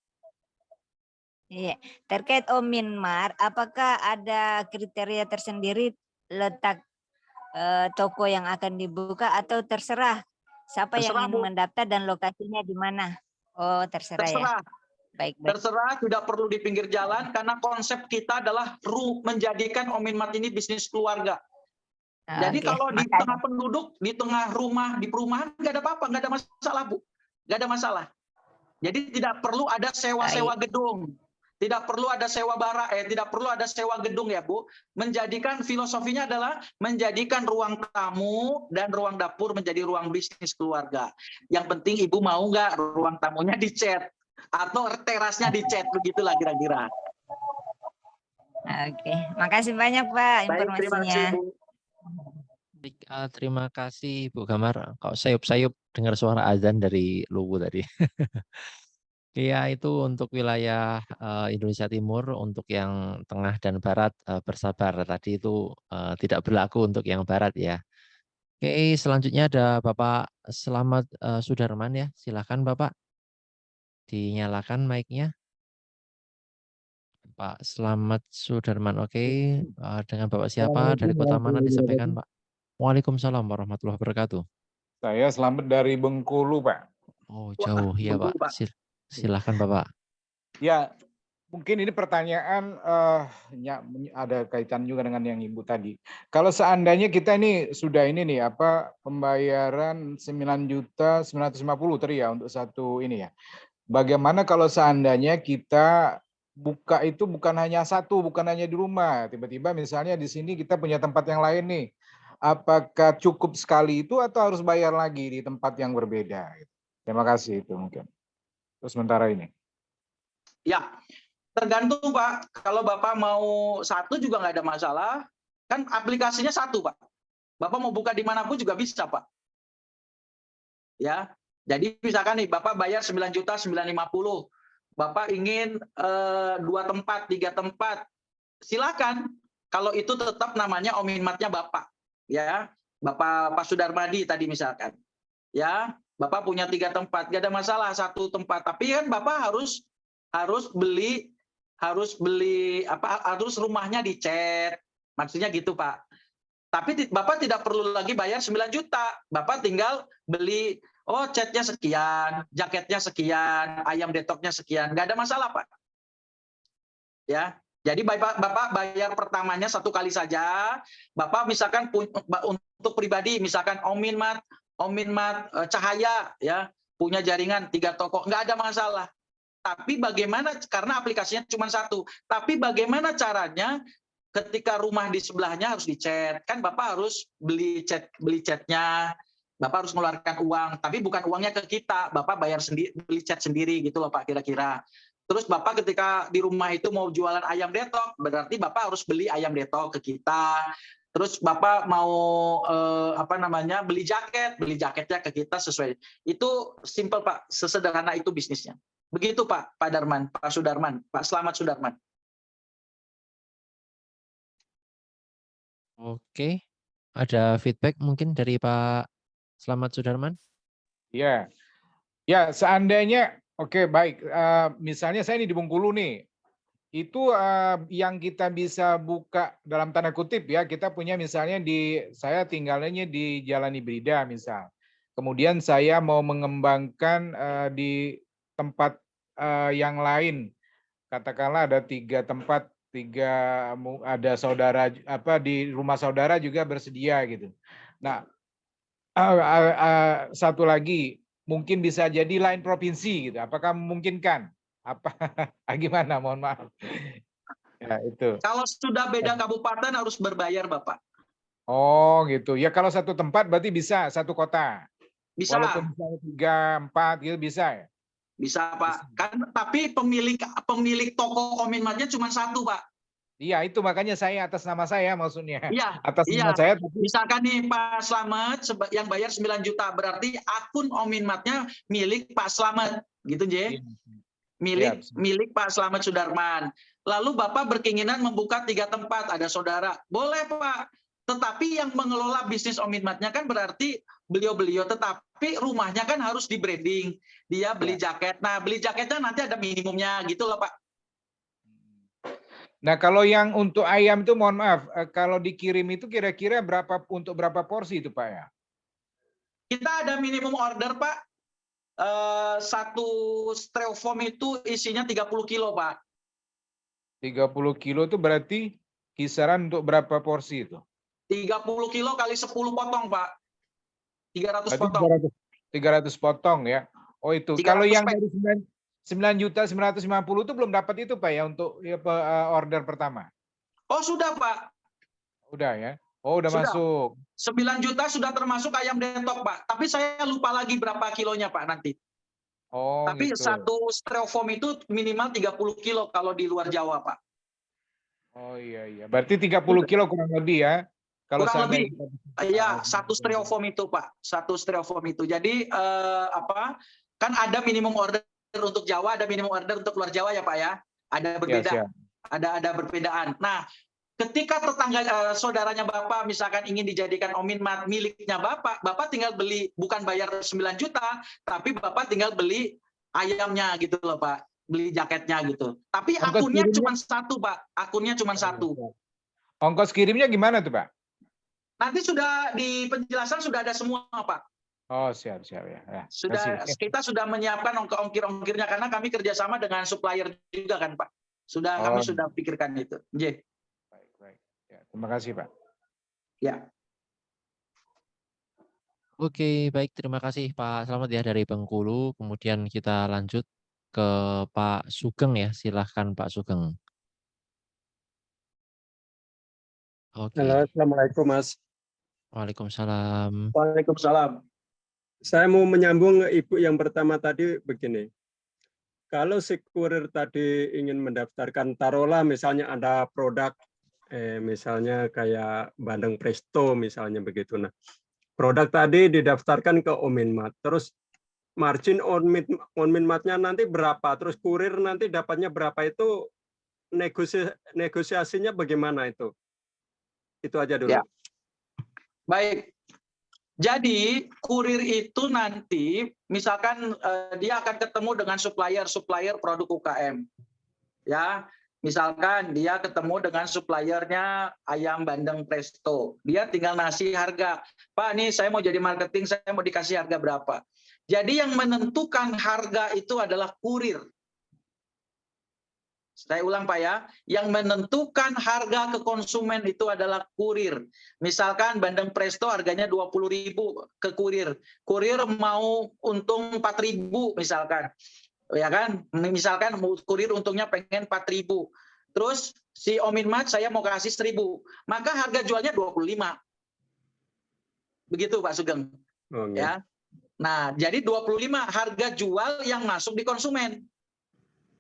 Iya, terkait Ominmart, apakah ada kriteria tersendiri letak toko yang akan dibuka atau terserah siapa yang mendaftar dan lokasinya di mana? Oh, terserah ya. Baik. Terserah, tidak perlu di pinggir jalan karena konsep kita adalah menjadikan Ominmart ini bisnis keluarga. Jadi kalau di tengah penduduk, di tengah rumah, di perumahan nggak ada apa-apa, nggak ada masalah, Bu. Nggak ada masalah. Jadi tidak perlu ada sewa-sewa gedung. Tidak perlu ada sewa tidak perlu ada sewa gedung ya Bu. Menjadikan filosofinya adalah menjadikan ruang tamu dan ruang dapur menjadi ruang bisnis keluarga. Yang penting Ibu mau nggak ruang tamunya dicat atau terasnya dicat, begitulah kira-kira. Oke, makasih banyak Pak Baik, terima kasih informasinya. Bu. Baik, terima kasih Bu Gamar. Kok sayup-sayup dengar suara azan dari Luwu tadi. Iya, itu untuk wilayah Indonesia Timur, untuk yang tengah dan barat bersabar. Tadi itu tidak berlaku untuk yang barat ya. Oke, selanjutnya ada Bapak Selamat Sudarman ya. Silakan Bapak, dinyalakan mic-nya. Pak Selamat Sudarman, oke. Dengan Bapak siapa? Dari kota mana disampaikan Pak? Waalaikumsalam warahmatullahi wabarakatuh. Saya Selamat dari Bengkulu, Pak. Oh jauh, iya Bengkulu, Pak. Pak. Silahkan Bapak. Ya, mungkin ini pertanyaan ada kaitan juga dengan yang Ibu tadi. Kalau seandainya kita ini sudah ini nih pembayaran 9.950.000 tadi ya untuk satu ini ya. Bagaimana kalau seandainya kita buka itu bukan hanya satu, bukan hanya di rumah, tiba-tiba misalnya di sini kita punya tempat yang lain nih. Apakah cukup sekali itu atau harus bayar lagi di tempat yang berbeda? Terima kasih itu mungkin. Terus sementara ini. Ya, tergantung Pak. Kalau Bapak mau satu juga nggak ada masalah. Kan aplikasinya satu Pak. Bapak mau buka dimanapun juga bisa Pak. Ya, jadi misalkan nih Bapak bayar 9.950.000. Bapak ingin 2 tempat, 3 tempat, silakan. Kalau itu tetap namanya ominmatnya Bapak. Ya, Bapak Pak Sudarmadi tadi misalkan. Ya, Bapak punya 3 tempat, nggak ada masalah satu tempat. Tapi kan Bapak harus harus rumahnya dicat, maksudnya gitu Pak. Tapi Bapak tidak perlu lagi bayar 9 juta, Bapak tinggal beli, catnya sekian, jaketnya sekian, ayam detoknya sekian, nggak ada masalah Pak. Ya, jadi Bapak bayar pertamanya 1 kali saja. Bapak misalkan untuk pribadi, misalkan Ominmat Cahaya, ya punya jaringan 3 toko, nggak ada masalah. Tapi bagaimana, karena aplikasinya cuma satu, tapi bagaimana caranya ketika rumah di sebelahnya harus dicat, kan Bapak harus beli catnya, Bapak harus mengeluarkan uang, tapi bukan uangnya ke kita, Bapak bayar sendiri, beli cat sendiri gitu loh Pak kira-kira. Terus Bapak ketika di rumah itu mau jualan ayam detok, berarti Bapak harus beli ayam detok ke kita. Terus Bapak mau beli jaketnya ke kita sesuai. Itu simple Pak, sesederhana itu bisnisnya. Begitu Pak Sudarman, Pak Selamat Sudarman. Oke, ada feedback mungkin dari Pak Selamat Sudarman? Ya, seandainya, oke baik, misalnya saya ini di Bengkulu nih, itu yang kita bisa buka dalam tanda kutip ya, kita punya misalnya saya tinggalnya di Jalan Hibrida misal, kemudian saya mau mengembangkan di tempat yang lain, katakanlah ada 3 tempat, ada saudara di rumah saudara juga bersedia gitu. Nah, satu lagi mungkin bisa jadi lain provinsi gitu. Apakah memungkinkan? Gimana? Mohon maaf. Ya, itu. Kalau sudah beda kabupaten harus berbayar Bapak. Oh gitu. Ya kalau satu tempat berarti bisa satu kota. Bisa. Walaupun misalnya 3, 4 gitu bisa ya? Bisa Pak. Kan tapi pemilik toko Ominmatnya cuma satu Pak. Iya itu makanya saya atas nama saya maksudnya. Iya. Atas nama saya. Misalkan nih Pak Slamet yang bayar 9 juta, berarti akun Ominmatnya milik Pak Slamet, gitu J. Milik Pak Selamat Sudarman. Lalu Bapak berkeinginan membuka 3 tempat, ada saudara. Boleh Pak. Tetapi yang mengelola bisnis Ominmatnya kan berarti beliau-beliau, tetapi rumahnya kan harus di branding. Dia beli jaket. Nah, beli jaketnya nanti ada minimumnya gitu loh Pak. Nah, kalau yang untuk ayam itu mohon maaf, kalau dikirim itu kira-kira untuk berapa porsi itu Pak ya? Kita ada minimum order Pak. Satu styrofoam itu isinya 30 kilo Pak. 30 kilo itu berarti kisaran untuk berapa porsi itu? 30 kilo kali 10 potong Pak. 300 berarti potong. 300 potong ya. Oh itu. Kalau yang dari 9.950.000 itu belum dapat itu Pak ya untuk order pertama. Oh sudah Pak, Udah ya. Oh, udah sudah. masuk. 9 juta sudah termasuk ayam dentok Pak. Tapi saya lupa lagi berapa kilonya Pak nanti. Oh, Tapi gitu. satu stereofoam itu minimal 30 kilo kalau di luar Jawa Pak. Oh iya iya. Berarti 30 kilo kurang lebih ya. Kalau Kurang seandainya lebih. Ya, satu stereofoam itu Pak. Satu stereofoam itu. Jadi kan ada minimum order untuk Jawa, ada minimum order untuk luar Jawa ya Pak ya. Ada berbeda. siap. Ada perbedaan. Nah, ketika tetangga saudaranya Bapak misalkan ingin dijadikan Ominmart miliknya Bapak tinggal beli, bukan bayar 9 juta, tapi Bapak tinggal beli ayamnya gitu loh Pak, beli jaketnya gitu. Tapi Ongkos akunnya kirimnya? cuma satu Pak, akunnya cuma satu. Ongkos kirimnya gimana tuh Pak? Nanti sudah di penjelasan sudah ada semua Pak. Oh siap ya. Kita sudah menyiapkan ongkir-ongkirnya karena kami kerjasama dengan supplier juga kan Pak. Kami sudah pikirkan itu. Baik. Ya, terima kasih Pak. Ya. Oke, baik. Terima kasih Pak Slamet ya dari Bengkulu. Kemudian kita lanjut ke Pak Sugeng ya. Silahkan Pak Sugeng. Oke. Halo, Assalamualaikum Mas. Waalaikumsalam. Waalaikumsalam. Saya mau menyambung Ibu yang pertama tadi begini. Kalau si kurir tadi ingin mendaftarkan, taruhlah misalnya ada produk, misalnya kayak Bandeng Presto misalnya begitu. Nah, produk tadi didaftarkan ke Ominmart, terus margin Ominmart-nya nanti berapa, terus kurir nanti dapatnya berapa, itu negosiasinya bagaimana itu? Itu aja dulu. Ya. Baik. Jadi kurir itu nanti misalkan dia akan ketemu dengan supplier produk UKM. Ya, misalkan dia ketemu dengan suppliernya ayam Bandeng Presto. Dia tinggal ngasih harga. Pak, nih saya mau jadi marketing, saya mau dikasih harga berapa. Jadi yang menentukan harga itu adalah kurir. Saya ulang Pak ya, yang menentukan harga ke konsumen itu adalah kurir. Misalkan Bandeng Presto harganya 20.000 ke kurir. Kurir mau untung 4.000 misalkan. Ya kan? Misalkan kurir untungnya pengen 4.000. Terus si Ominmart saya mau kasih 1.000. Maka harga jualnya 25. Begitu Pak Sugeng. Okay. Ya. Nah, jadi 25 harga jual yang masuk di konsumen.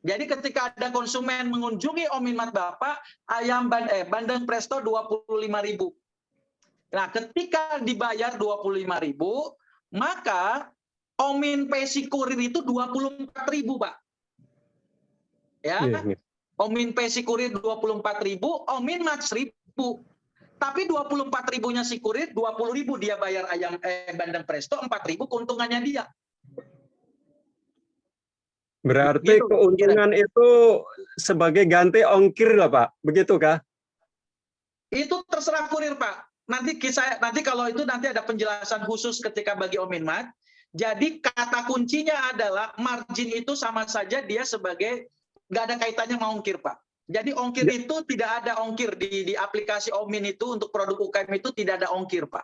Jadi ketika ada konsumen mengunjungi Ominmart Bapak, ayam Bandeng Presto 25.000. Nah, ketika dibayar 25.000, maka Omin Pesi kurir itu 24.000, Pak. Ya. Omin Pesi kurir 24.000, Ominmart 1.000. Tapi 24.000-nya si kurir, 20.000 dia bayar ayam Bandeng Presto, 4.000 keuntungannya dia. Berarti gitu, keuntungan kira. Itu sebagai ganti ongkir lah Pak, begitu kah? Itu terserah kurir Pak. Nanti kalau itu nanti ada penjelasan khusus ketika bagi Ominmart. Jadi kata kuncinya adalah margin itu sama saja dia sebagai nggak ada kaitannya sama ongkir Pak. Jadi ongkir itu tidak ada ongkir di aplikasi Omin itu untuk produk UKM itu tidak ada ongkir Pak.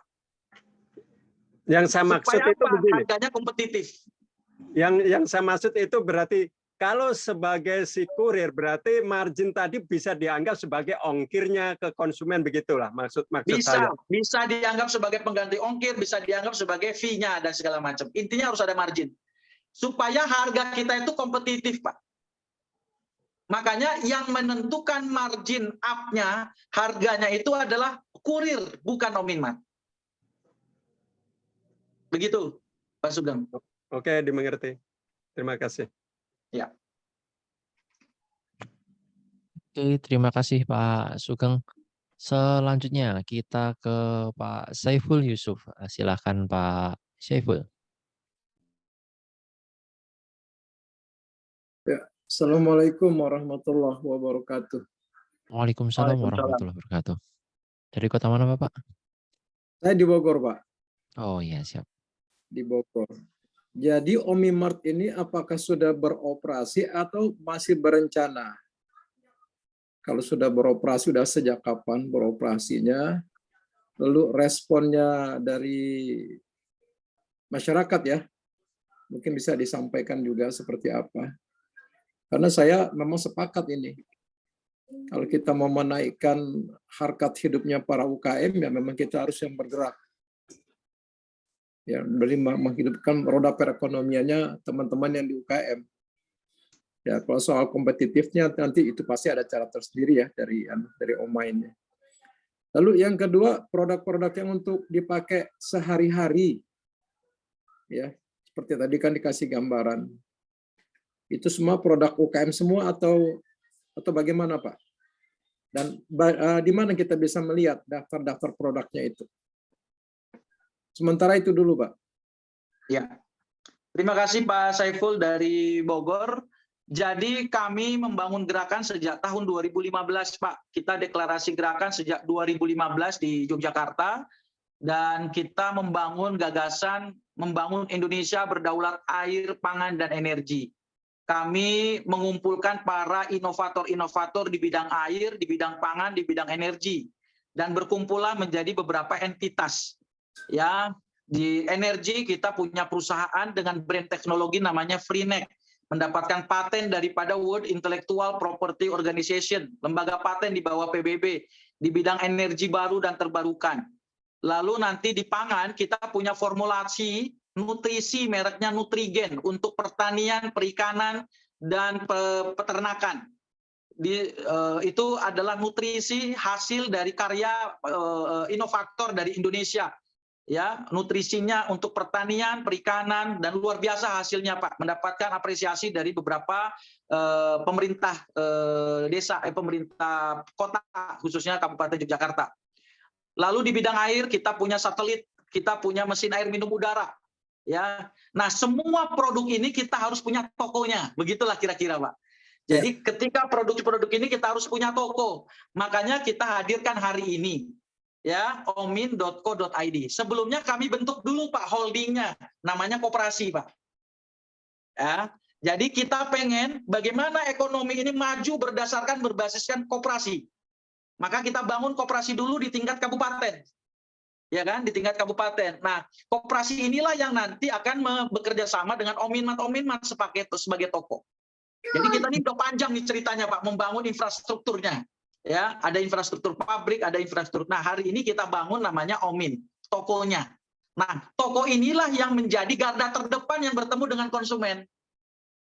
Yang saya maksud itu begini. Harganya kompetitif. Yang saya maksud itu berarti kalau sebagai si kurir berarti margin tadi bisa dianggap sebagai ongkirnya ke konsumen, begitulah maksud saya. Bisa dianggap sebagai pengganti ongkir, bisa dianggap sebagai fee-nya dan segala macam. Intinya harus ada margin supaya harga kita itu kompetitif Pak. Makanya yang menentukan margin up-nya harganya itu adalah kurir, bukan Ominmart. Begitu Pak Sugeng. Oke, dimengerti. Terima kasih. Ya. Oke, terima kasih Pak Sugeng. Selanjutnya kita ke Pak Saiful Yusuf. Silakan Pak Saiful. Ya, Assalamualaikum warahmatullahi wabarakatuh. Waalaikumsalam warahmatullahi wabarakatuh. Dari kota mana Bapak? Saya di Bogor Pak. Oh iya, siap. Di Bogor. Jadi Ominmart ini apakah sudah beroperasi atau masih berencana? Kalau sudah beroperasi, sudah sejak kapan beroperasinya? Lalu responnya dari masyarakat ya? Mungkin bisa disampaikan juga seperti apa? Karena saya memang sepakat ini. Kalau kita mau menaikkan harkat hidupnya para UKM, ya memang kita harus yang bergerak. Ya, dari menghidupkan roda perekonomiannya teman-teman yang di UKM. Ya, kalau soal kompetitifnya nanti itu pasti ada cara tersendiri ya dari Omainnya. Lalu yang kedua, produk-produk yang untuk dipakai sehari-hari. Ya, seperti tadi kan dikasih gambaran. Itu semua produk UKM semua atau bagaimana, Pak? Dan di mana kita bisa melihat daftar-daftar produknya itu? Sementara itu dulu, Pak. Ya, terima kasih Pak Saiful dari Bogor. Jadi kami membangun gerakan sejak tahun 2015, Pak. Kita deklarasi gerakan sejak 2015 di Yogyakarta, dan kita membangun gagasan membangun Indonesia berdaulat air, pangan, dan energi. Kami mengumpulkan para inovator-inovator di bidang air, di bidang pangan, di bidang energi, dan berkumpullah menjadi beberapa entitas. Ya, di energi kita punya perusahaan dengan brand teknologi namanya Freenet, mendapatkan paten daripada World Intellectual Property Organization, lembaga paten di bawah PBB di bidang energi baru dan terbarukan. Lalu nanti di pangan kita punya formulasi nutrisi mereknya Nutrigen untuk pertanian, perikanan, dan peternakan. Itu adalah nutrisi hasil dari karya inovator dari Indonesia. Ya, nutrisinya untuk pertanian, perikanan, dan luar biasa hasilnya, Pak. Mendapatkan apresiasi dari beberapa pemerintah desa, pemerintah kota, khususnya Kabupaten Yogyakarta. Lalu di bidang air kita punya satelit, kita punya mesin air minum udara. Ya, nah semua produk ini kita harus punya tokonya, begitulah kira-kira, Pak. Jadi ketika produk-produk ini kita harus punya toko, makanya kita hadirkan hari ini. Ya, omin.co.id. Sebelumnya kami bentuk dulu Pak holdingnya, namanya koperasi Pak. Ya, jadi kita pengen bagaimana ekonomi ini maju berdasarkan berbasiskan koperasi. Maka kita bangun koperasi dulu di tingkat kabupaten, ya kan, di tingkat kabupaten. Nah, koperasi inilah yang nanti akan bekerja sama dengan Ominmat sebagai toko. Jadi kita ini udah panjang nih ceritanya Pak, membangun infrastrukturnya. Ya, ada infrastruktur pabrik, ada infrastruktur. Nah, hari ini kita bangun namanya Omin, tokonya. Nah, toko inilah yang menjadi garda terdepan yang bertemu dengan konsumen.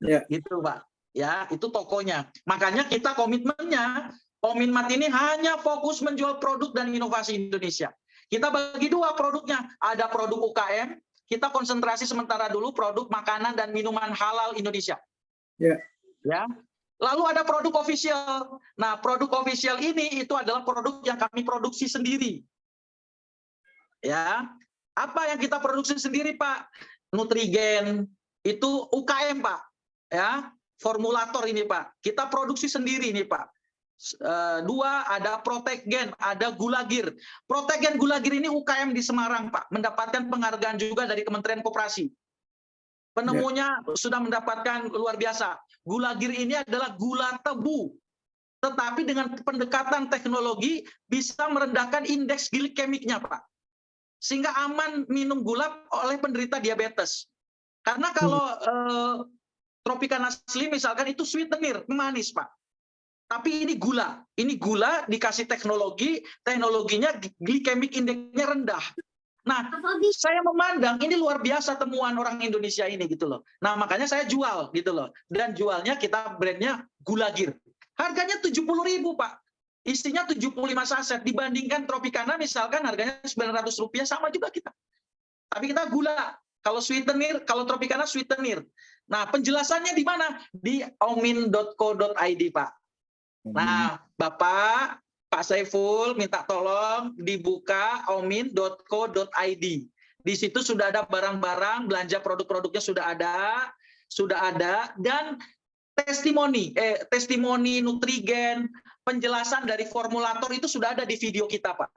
Ya. Gitu, Pak. Ya, itu tokonya. Makanya kita komitmennya, Ominmat ini hanya fokus menjual produk dan inovasi Indonesia. Kita bagi dua produknya. Ada produk UKM, kita konsentrasi sementara dulu produk makanan dan minuman halal Indonesia. Ya. Ya. Lalu ada produk official. Nah, produk official ini itu adalah produk yang kami produksi sendiri. Ya, apa yang kita produksi sendiri, Pak? Nutrigen itu UKM, Pak. Ya, formulator ini, Pak. Kita produksi sendiri ini, Pak. Dua, ada Protegen, ada Gulagir. Protegen Gulagir ini UKM di Semarang, Pak. Mendapatkan penghargaan juga dari Kementerian Koperasi. Penemunya sudah mendapatkan luar biasa. Gulagir ini adalah gula tebu, tetapi dengan pendekatan teknologi bisa merendahkan indeks glikemiknya, Pak. Sehingga aman minum gula oleh penderita diabetes. Karena kalau Tropicana Slim misalkan itu sweetener, manis, Pak. Tapi ini gula dikasih teknologinya glikemik indeksnya rendah. Nah, saya memandang ini luar biasa temuan orang Indonesia ini gitu loh. Nah, makanya saya jual gitu loh. Dan jualnya kita brandnya Gulagir. Harganya 70.000, Pak. Isinya 75 saset. Dibandingkan Tropicana misalkan harganya Rp900 sama juga kita. Tapi kita gula. Kalau sweetener, kalau Tropicana sweetener. Nah, penjelasannya di mana? Di omin.co.id, Pak. Nah, Bapak Pak Saiful minta tolong dibuka omin.co.id. Di situ sudah ada barang-barang, belanja produk-produknya sudah ada, dan testimoni Nutrigen, penjelasan dari formulator itu sudah ada di video kita, Pak.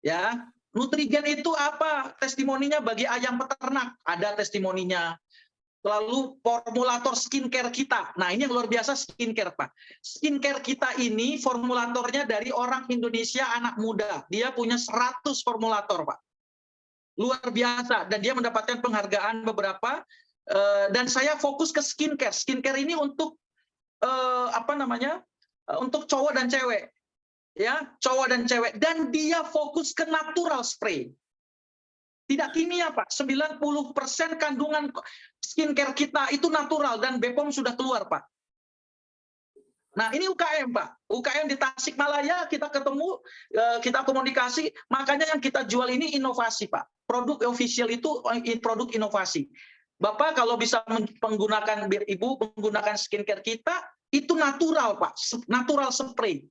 Ya, Nutrigen itu apa? Testimoninya bagi ayam peternak, ada testimoninya. Lalu formulator skincare kita. Nah, ini yang luar biasa skincare, Pak. Skincare kita ini formulatornya dari orang Indonesia anak muda. Dia punya 100 formulator, Pak. Luar biasa. Dan dia mendapatkan penghargaan beberapa. Dan saya fokus ke skincare. Skincare ini untuk untuk cowok dan cewek, ya, cowok dan cewek, dan dia fokus ke natural spray. Tidak kimia, Pak. 90% kandungan skincare kita itu natural dan BPOM sudah keluar, Pak. Nah, ini UKM, Pak. UKM di Tasikmalaya kita ketemu, kita komunikasi, makanya yang kita jual ini inovasi, Pak. Produk official itu produk inovasi. Bapak kalau bisa menggunakan, Ibu menggunakan skincare kita, itu natural, Pak. Natural spray.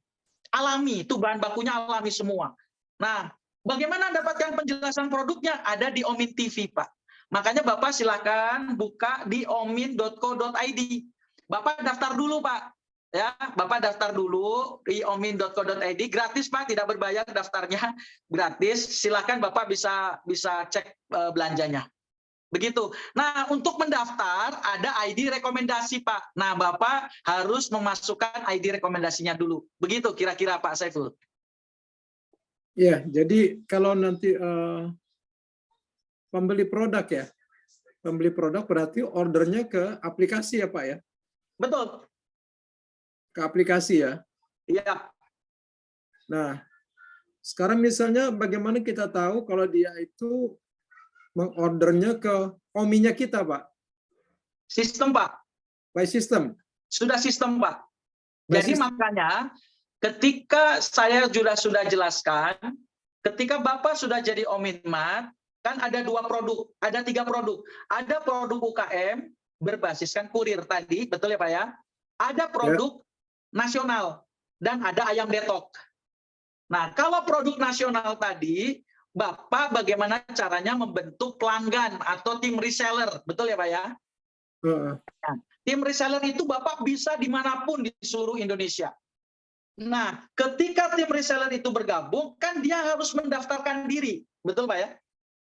Alami, itu bahan bakunya alami semua. Nah, bagaimana dapatkan penjelasan produknya? Ada di Omin TV, Pak. Makanya Bapak silakan buka di omin.co.id. Bapak daftar dulu, Pak. Ya, Bapak daftar dulu di omin.co.id, gratis, Pak, tidak berbayar, daftarnya gratis. Silakan Bapak bisa cek belanjanya. Begitu. Nah, untuk mendaftar ada ID rekomendasi, Pak. Nah, Bapak harus memasukkan ID rekomendasinya dulu. Begitu kira-kira, Pak Saiful. Ya, jadi kalau nanti pembeli produk ya, pembeli produk berarti ordernya ke aplikasi ya, Pak ya? Betul. Ke aplikasi ya? Iya. Nah, sekarang misalnya bagaimana kita tahu kalau dia itu mengordernya ke OMI-nya kita, Pak? Sistem, Pak. By system? Sudah sistem, Pak. By Jadi system. makanya ketika saya sudah jelaskan, ketika Bapak sudah jadi Ominmart, kan ada 2 produk, ada 3 produk. Ada produk UKM berbasiskan kurir tadi, betul ya Pak ya? Ada produk nasional dan ada ayam detok. Nah, kalau produk nasional tadi, Bapak bagaimana caranya membentuk pelanggan atau tim reseller, betul ya Pak ya? Nah, tim reseller itu Bapak bisa dimanapun di seluruh Indonesia. Nah, ketika tim reseller itu bergabung, kan dia harus mendaftarkan diri, betul Pak ya?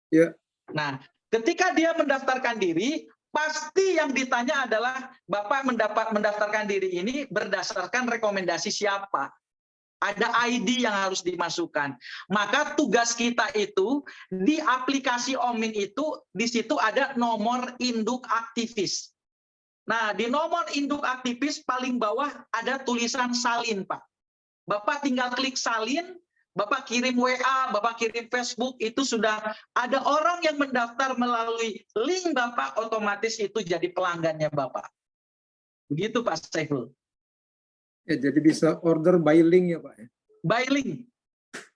Ya. Nah, ketika dia mendaftarkan diri, pasti yang ditanya adalah Bapak mendaftarkan diri ini berdasarkan rekomendasi siapa? Ada ID yang harus dimasukkan. Maka tugas kita itu di aplikasi Omin itu di situ ada nomor induk aktivis. Nah, di nomor induk aktivis paling bawah ada tulisan salin, Pak. Bapak tinggal klik salin, Bapak kirim WA, Bapak kirim Facebook, itu sudah ada orang yang mendaftar melalui link Bapak, otomatis itu jadi pelanggannya Bapak. Begitu Pak Saiful. Ya, jadi bisa order by link ya Pak ya? By link.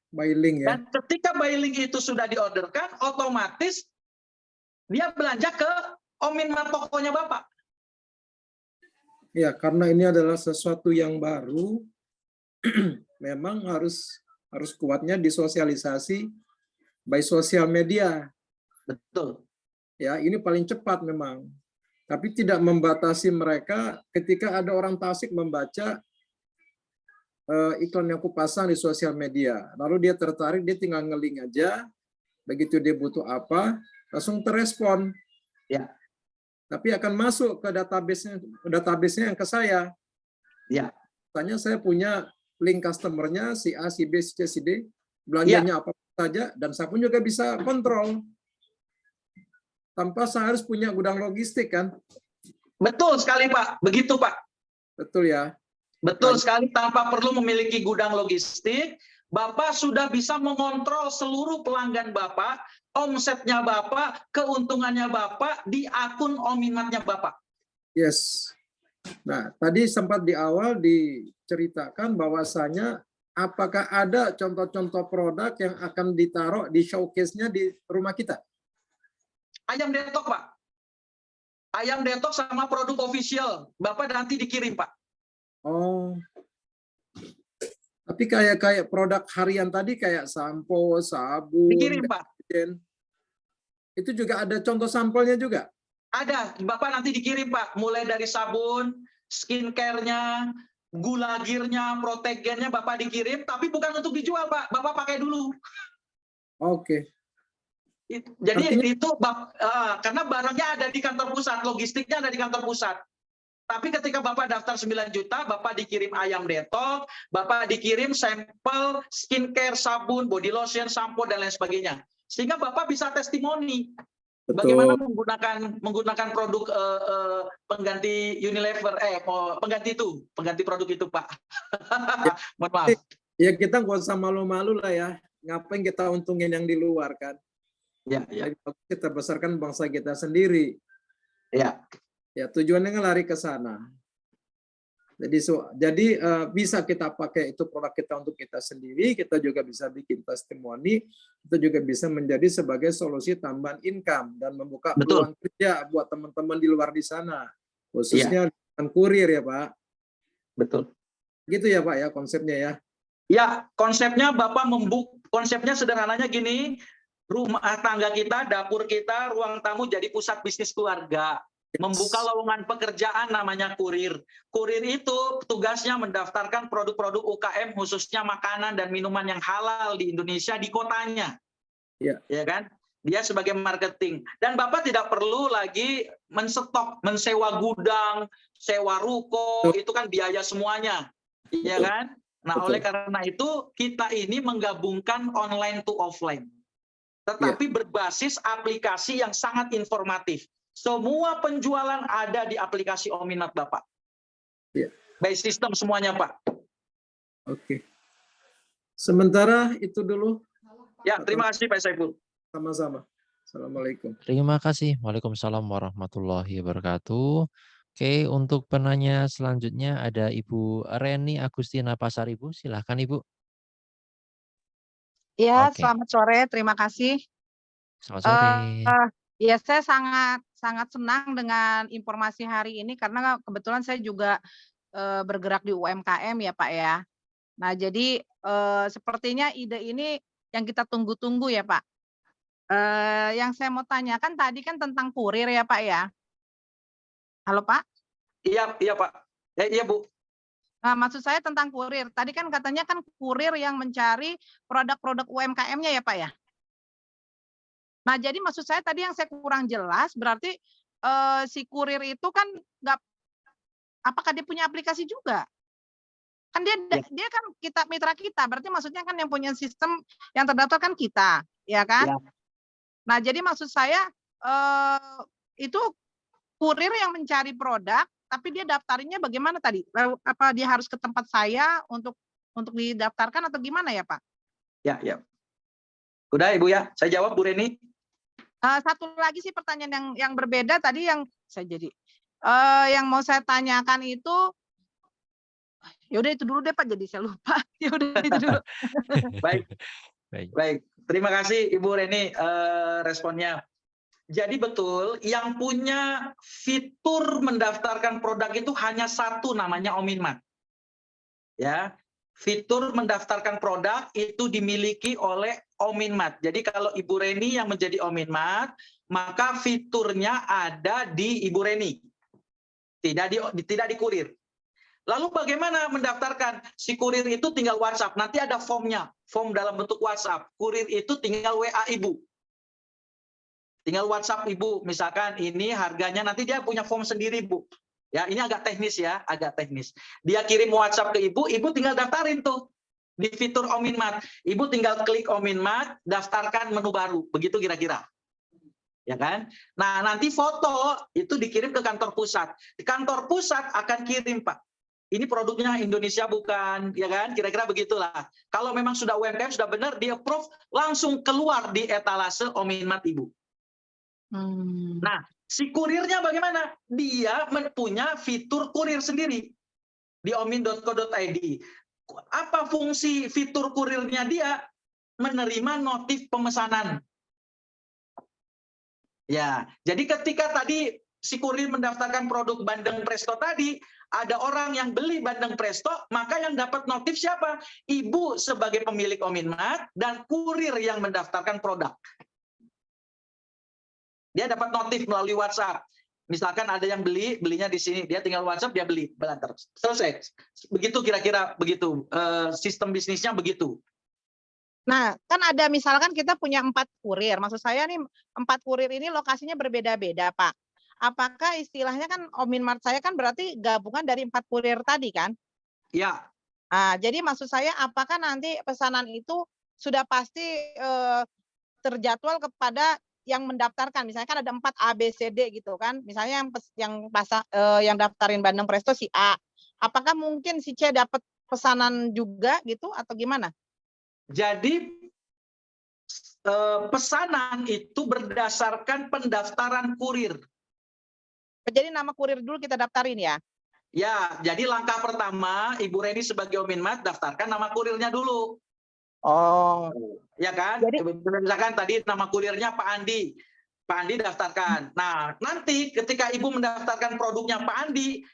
By link ya. Dan ketika by link itu sudah diorderkan, otomatis dia belanja ke Ominmart tokonya Bapak. Ya, karena ini adalah sesuatu yang baru, memang harus kuatnya disosialisasi by sosial media. Betul. Ya, ini paling cepat memang. Tapi tidak membatasi mereka ketika ada orang Tasik membaca iklan yang aku pasang di sosial media. Lalu dia tertarik, dia tinggal nge-link aja. Begitu dia butuh apa, langsung terrespon. Ya. Tapi akan masuk ke database-nya yang ke saya. Ya. Tanya saya punya link customer-nya si A, si B, si C, si D, belanjanya apa saja, dan saya pun juga bisa kontrol. Tanpa saya harus punya gudang logistik kan? Betul sekali Pak, begitu Pak. Betul ya. Betul sekali, tanpa perlu memiliki gudang logistik, Bapak sudah bisa mengontrol seluruh pelanggan Bapak, omsetnya Bapak, keuntungannya Bapak di akun Ominmartnya Bapak. Yes. Nah, tadi sempat di awal diceritakan bahwasanya apakah ada contoh-contoh produk yang akan ditaruh di showcase-nya di rumah kita? Ayam detok, Pak. Ayam detok sama produk official. Bapak nanti dikirim, Pak. Oh. Tapi kayak produk harian tadi kayak sampo, sabun, dikirim, Pak. Itu juga ada contoh sampelnya juga? Ada. Bapak nanti dikirim, Pak. Mulai dari sabun, skincare-nya, gula girnya, protegennya Bapak dikirim, tapi bukan untuk dijual, Pak. Bapak pakai dulu. Oke. Jadi artinya, itu karena barangnya ada di kantor pusat, logistiknya ada di kantor pusat. Tapi ketika Bapak daftar 9 juta, Bapak dikirim ayam detok, Bapak dikirim sampel skincare, sabun, body lotion, sampo, dan lain sebagainya. Sehingga Bapak bisa testimoni. Bagaimana Betul. menggunakan produk pengganti Unilever, pengganti produk itu, Pak. Mohon maaf. Ya kita nggak usah malu-malu lah ya. Ngapain kita untungin yang di luar kan? Ya, ya, Lebih bagus kita besarkan bangsa kita sendiri. ya. Ya tujuannya kan lari ke sana. Jadi bisa kita pakai itu produk kita untuk kita sendiri, kita juga bisa bikin testimoni, kita juga bisa menjadi sebagai solusi tambahan income dan membuka Betul. peluang kerja buat teman-teman di luar di sana, khususnya dengan kurir ya Pak. Betul. Gitu ya Pak ya konsepnya ya. Ya, konsepnya Bapak konsepnya sederhananya gini, rumah tangga kita, dapur kita, ruang tamu jadi pusat bisnis keluarga. Membuka lowongan pekerjaan namanya kurir. Kurir itu tugasnya mendaftarkan produk-produk UKM khususnya makanan dan minuman yang halal di Indonesia di kotanya. Ya. Ya kan? Dia sebagai marketing. Dan Bapak tidak perlu lagi menstok, mensewa gudang, sewa ruko, itu kan biaya semuanya. Ya kan? Nah, Betul. oleh karena itu kita ini menggabungkan online to offline. Tetapi berbasis aplikasi yang sangat informatif. Semua penjualan ada di aplikasi Ominmat Bapak. Ya. By system semuanya, Pak. Oke. Sementara itu dulu. Ya, terima kasih Pak Saiful. Sama-sama. Assalamualaikum. Terima kasih. Waalaikumsalam warahmatullahi wabarakatuh. Oke, untuk penanya selanjutnya ada Ibu Reni Agustina Pasar Ibu. Silahkan Ibu. Ya, Oke. selamat sore. Terima kasih. Selamat sore. Ya, saya sangat senang dengan informasi hari ini karena kebetulan saya juga bergerak di UMKM ya Pak ya. Nah, jadi sepertinya ide ini yang kita tunggu-tunggu ya Pak. Yang saya mau tanyakan tadi kan tentang kurir ya Pak ya. Halo Pak? Iya, iya Pak. Iya Bu. Nah, maksud saya tentang kurir. Tadi kan katanya kan kurir yang mencari produk-produk UMKM-nya ya Pak ya. Nah, jadi maksud saya tadi yang saya kurang jelas berarti si kurir itu kan nggak, apakah dia punya aplikasi juga? Kan dia kan mitra kita, berarti maksudnya kan yang punya sistem yang terdaftar kan kita, ya kan? Ya. Nah, jadi maksud saya itu kurir yang mencari produk, tapi dia daftarinnya bagaimana tadi? Apa dia harus ke tempat saya untuk didaftarkan atau gimana ya Pak? Ya, ya. Udah Ibu ya, saya jawab Bu Reni. Satu lagi sih pertanyaan yang berbeda tadi yang saya jadi yang mau saya tanyakan itu, ya udah itu dulu deh Pak, jadi saya lupa. Ya udah itu dulu. Baik. Baik. Terima kasih Ibu Reni responnya. Jadi betul, yang punya fitur mendaftarkan produk itu hanya satu, namanya Ominmat. Ya. Fitur mendaftarkan produk itu dimiliki oleh Ominmat. Jadi kalau Ibu Reni yang menjadi Ominmat, maka fiturnya ada di Ibu Reni. Tidak di kurir. Lalu bagaimana mendaftarkan? Si kurir itu tinggal WhatsApp, nanti ada formnya, form dalam bentuk WhatsApp. Kurir itu tinggal WA Ibu. Tinggal WhatsApp Ibu, misalkan ini harganya, nanti dia punya form sendiri Bu. Ya, ini agak teknis ya, agak teknis. Dia kirim WhatsApp ke Ibu, Ibu tinggal daftarin tuh di fitur Ominmat. Ibu tinggal klik Ominmat, daftarkan menu baru, begitu kira-kira. Ya kan? Nah, nanti foto itu dikirim ke kantor pusat. Di kantor pusat akan kirim, Pak. Ini produknya Indonesia bukan, ya kan? Kira-kira begitulah. Kalau memang sudah UMKM sudah benar, di approve, langsung keluar di etalase Ominmat Ibu. Nah, si kurirnya bagaimana? Dia punya fitur kurir sendiri di omin.co.id. Apa fungsi fitur kurirnya dia? Menerima notif pemesanan. Ya, jadi ketika tadi si kurir mendaftarkan produk Bandeng Presto tadi, ada orang yang beli Bandeng Presto, maka yang dapat notif siapa? Ibu sebagai pemilik Ominmat dan kurir yang mendaftarkan produk. Dia dapat notif melalui WhatsApp. Misalkan ada yang belinya di sini, dia tinggal WhatsApp, dia beli, belantar. Selesai. Begitu kira-kira begitu. Sistem bisnisnya begitu. Nah, kan ada misalkan kita punya 4 kurir. Maksud saya nih 4 kurir ini lokasinya berbeda-beda, Pak. Apakah istilahnya kan Ominmat saya kan berarti gabungan dari 4 kurir tadi kan? Ya. Jadi maksud saya apakah nanti pesanan itu sudah pasti terjadwal kepada yang mendaftarkan, misalnya kan ada 4 A, B, C, D gitu kan. Misalnya yang daftarin Bandeng Presto si A. Apakah mungkin si C dapat pesanan juga gitu atau gimana? Jadi pesanan itu berdasarkan pendaftaran kurir. Jadi nama kurir dulu kita daftarin ya? Ya, jadi langkah pertama Ibu Reni sebagai Ominmat daftarkan nama kurirnya dulu. Oh. Ya kan? Misalkan tadi nama kurirnya Pak Andi. Pak Andi daftarkan. Nah, nanti ketika Ibu mendaftarkan produknya Pak Andi,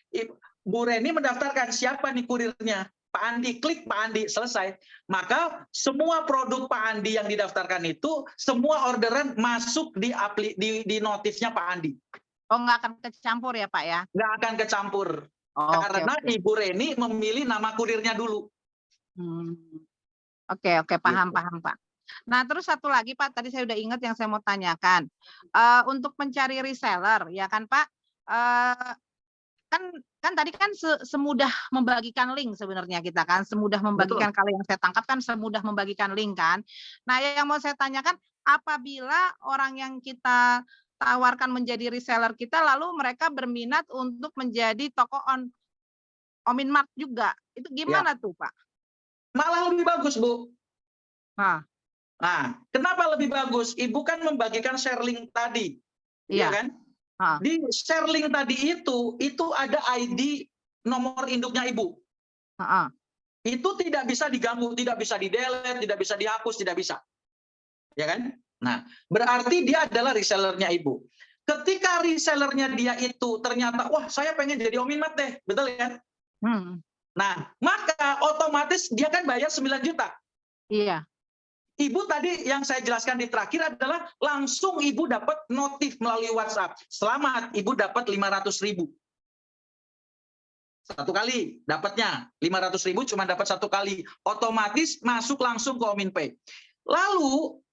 Bu Reni mendaftarkan siapa nih kurirnya? Pak Andi, klik Pak Andi, selesai. Maka semua produk Pak Andi yang didaftarkan itu, semua orderan masuk di notifnya Pak Andi. Oh, nggak akan kecampur ya Pak ya? Nggak akan kecampur. Oh, Karena oke. Ibu Reni memilih nama kurirnya dulu. Oke, paham Gitu. Pak. Nah, terus satu lagi Pak, tadi saya udah ingat yang saya mau tanyakan. Untuk mencari reseller, ya kan Pak? Kan tadi kan semudah membagikan link sebenarnya kita kan, semudah membagikan, kalau yang saya tangkap kan semudah membagikan link kan. Nah, yang mau saya tanyakan, apabila orang yang kita tawarkan menjadi reseller kita, lalu mereka berminat untuk menjadi toko Ominmart juga, itu gimana tuh Pak? Malah lebih bagus, Bu. Nah, kenapa lebih bagus? Ibu kan membagikan share link tadi, iya kan? Di share link tadi itu ada ID nomor induknya Ibu. Itu tidak bisa diganggu, tidak bisa di-delete, tidak bisa dihapus, tidak bisa. Ya kan? Nah, berarti dia adalah resellernya Ibu. Ketika resellernya dia itu ternyata, wah saya pengen jadi Ominmat deh, betul kan? Nah, maka otomatis dia kan bayar 9 juta. Iya. Ibu tadi yang saya jelaskan di terakhir adalah langsung Ibu dapat notif melalui WhatsApp. Selamat, Ibu dapat 500.000. Satu kali dapatnya 500.000 cuma dapat satu kali. Otomatis masuk langsung ke Ominpay. Lalu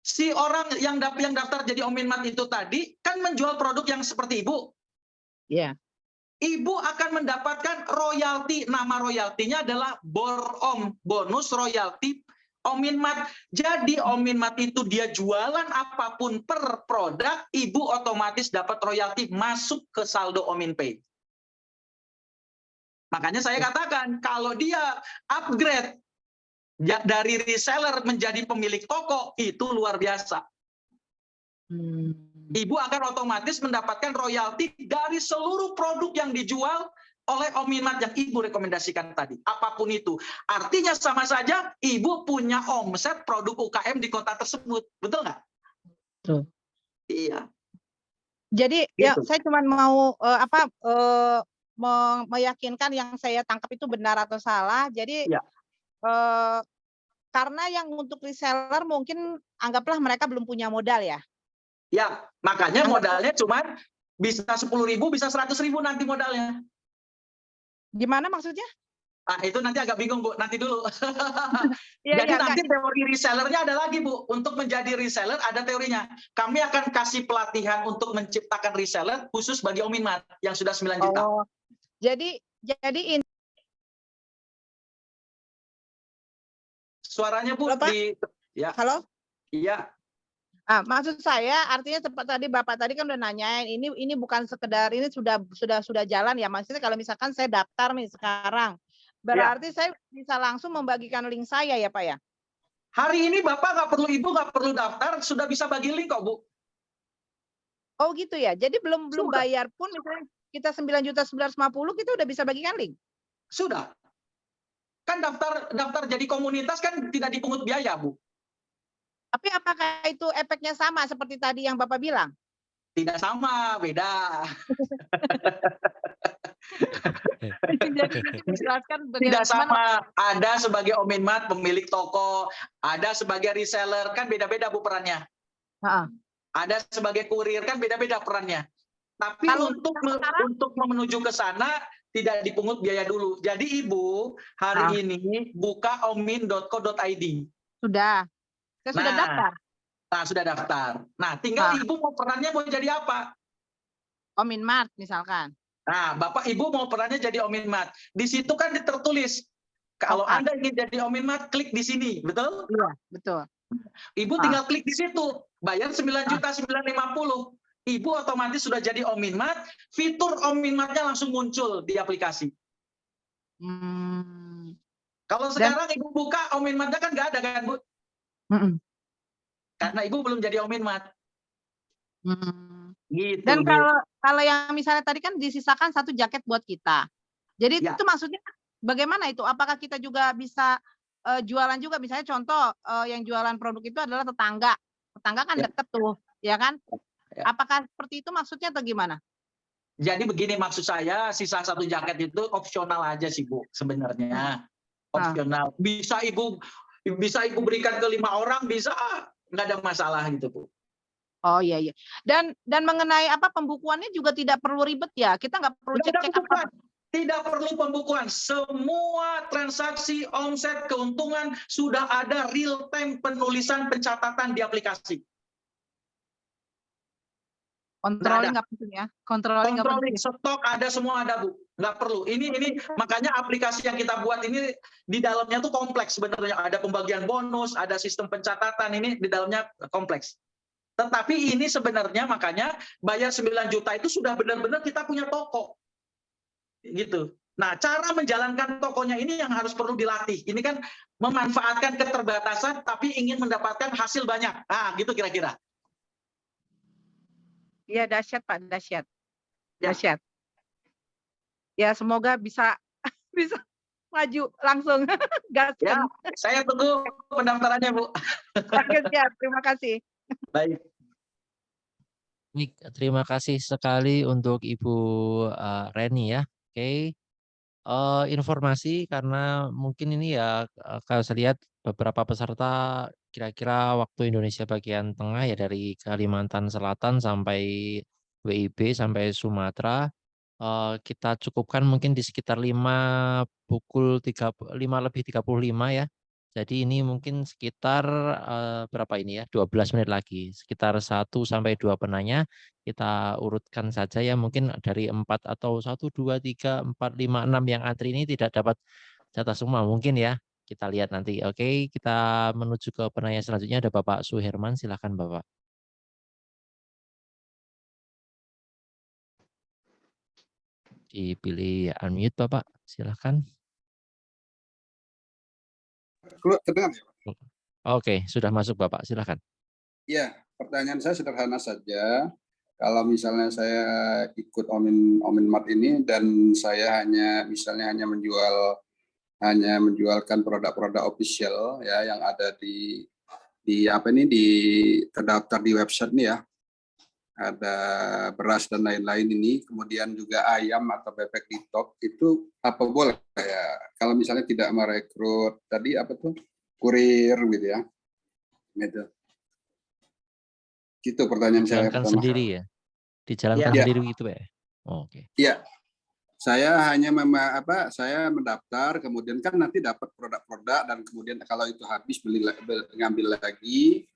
si orang yang daftar jadi Ominmat itu tadi kan menjual produk yang seperti Ibu. Iya. Ibu akan mendapatkan royalti. Nama royaltinya adalah BOROM, bonus royalti Ominmat. Jadi Ominmat itu dia jualan apapun per produk, Ibu otomatis dapat royalti masuk ke saldo Ominpay. Makanya saya katakan kalau dia upgrade dari reseller menjadi pemilik toko, itu luar biasa. Ibu akan otomatis mendapatkan royalti dari seluruh produk yang dijual oleh Ominmat yang Ibu rekomendasikan tadi. Apapun itu. Artinya sama saja Ibu punya omset produk UKM di kota tersebut. Betul nggak? Betul. Iya. Jadi ya saya cuma mau meyakinkan yang saya tangkap itu benar atau salah. Jadi karena yang untuk reseller mungkin anggaplah mereka belum punya modal ya. Ya, makanya modalnya cuma bisa 10.000, bisa 100.000 nanti modalnya. Gimana maksudnya? Itu nanti agak bingung, Bu. Nanti dulu. Jadi nanti teori resellernya ada lagi, Bu. Untuk menjadi reseller ada teorinya. Kami akan kasih pelatihan untuk menciptakan reseller khusus bagi Ominmat yang sudah 9 juta. Oh, jadi suaranya, Bu, ya. Halo? Iya. Maksud saya artinya tadi Bapak tadi kan udah nanyain ini bukan sekedar ini sudah jalan ya, maksudnya kalau misalkan saya daftar nih sekarang berarti saya bisa langsung membagikan link saya ya Pak ya? Hari ini Bapak Ibu nggak perlu daftar, sudah bisa bagi link kok, Bu. Oh gitu ya, jadi belum bayar pun misalnya kita 9.950.000 kita udah bisa bagikan link? Sudah. Kan daftar jadi komunitas kan tidak dipungut biaya, Bu. Tapi apakah itu efeknya sama seperti tadi yang Bapak bilang? Tidak sama, beda. Tidak sama. Ada sebagai Ominmat pemilik toko, ada sebagai reseller, kan beda-beda Bu perannya. Ada sebagai kurir, kan beda-beda perannya. Tapi untuk menuju ke sana tidak dipungut biaya dulu. Jadi Ibu hari ini buka omin.co.id. Sudah. Saya sudah daftar. Nah, sudah daftar. Nah, tinggal Ibu mau perannya mau jadi apa? Ominmart misalkan. Nah, Bapak Ibu mau perannya jadi Ominmat. Di situ kan tertulis Kalau Oka. Anda ingin jadi Ominmart, klik di sini, betul? Iya, betul. Ibu Ah. tinggal klik di situ, bayar 9.950.000. Ibu otomatis sudah jadi Ominmart, fitur Ominmartnya langsung muncul di aplikasi. Hmm. Kalau sekarang Ibu buka Ominmartnya kan nggak ada kan, Bu? Mm-mm. Karena Ibu belum jadi Ominmart. Hmm. Gitu, Dan Bu. kalau yang misalnya tadi kan disisakan 1 jaket buat kita. Jadi Ya. itu maksudnya bagaimana itu? Apakah kita juga bisa jualan juga? Misalnya contoh yang jualan produk itu adalah tetangga. Tetangga kan Ya. deket tuh, ya kan? Ya. Apakah seperti itu maksudnya atau gimana? Jadi begini maksud saya, sisa 1 jaket itu opsional aja sih, Bu, sebenarnya. Opsional. Bisa Ibu berikan ke 5 orang, bisa, nggak ada masalah gitu, Bu. Oh iya iya. Dan mengenai apa pembukuannya juga tidak perlu ribet ya. Kita nggak perlu Nggak ada cek-cek pembukuan. apa. Tidak perlu pembukuan. Semua transaksi, omset, keuntungan sudah ada real time penulisan pencatatan di aplikasi. Controlling nggak penting ya. Controlling nggak penting. Controlling, stok ada, semua ada, Bu. Nggak perlu. Ini makanya aplikasi yang kita buat ini di dalamnya tuh kompleks sebenarnya. Ada pembagian bonus, ada sistem pencatatan, ini di dalamnya kompleks. Tetapi ini sebenarnya makanya bayar 9 juta itu sudah benar-benar kita punya toko. Gitu. Nah, cara menjalankan tokonya ini yang harus perlu dilatih. Ini kan memanfaatkan keterbatasan tapi ingin mendapatkan hasil banyak. Ah, gitu kira-kira. Iya dahsyat Pak, dahsyat. Ya. Dahsyat. Ya semoga bisa bisa maju langsung. Ya, Gaskan. saya tunggu pendaftarannya, Bu. Oke, siap. Terima kasih. Baik. Baik, terima kasih sekali untuk Ibu Reni ya. Oke. Informasi karena mungkin ini ya kalau saya lihat beberapa peserta kira-kira waktu Indonesia bagian tengah ya dari Kalimantan Selatan sampai WIB sampai Sumatera, kita cukupkan mungkin di sekitar 5:35 ya. Jadi ini mungkin sekitar berapa ini ya, 12 menit lagi, sekitar 1 sampai 2 penanya. Kita urutkan saja ya, mungkin dari 4 atau 1, 2, 3, 4, 5, 6 yang antri ini tidak dapat jatah semua mungkin ya. Kita lihat nanti. Oke, kita menuju ke penanya selanjutnya, ada Bapak Suherman, silakan Bapak. Dipilih unmute Bapak, silakan. Kedengar ya, Pak? Oke, sudah masuk Bapak, silakan. Ya, pertanyaan saya sederhana saja. Kalau misalnya saya ikut Ominmart ini dan saya hanya menjualkan produk-produk official ya yang ada di terdaftar di website ini ya. Ada beras dan lain-lain ini, kemudian juga ayam atau bebek ditok, itu apa boleh ya? Kalau misalnya tidak merekrut tadi kurir gitu ya. Gitu. Gitu pertanyaan saya Dijalankan pertama. sendiri ya? Dijalankan Ya. sendiri begitu Pak ya? Oh, oke. Iya. Saya hanya saya mendaftar, kemudian kan nanti dapat produk-produk dan kemudian kalau itu habis ngambil lagi.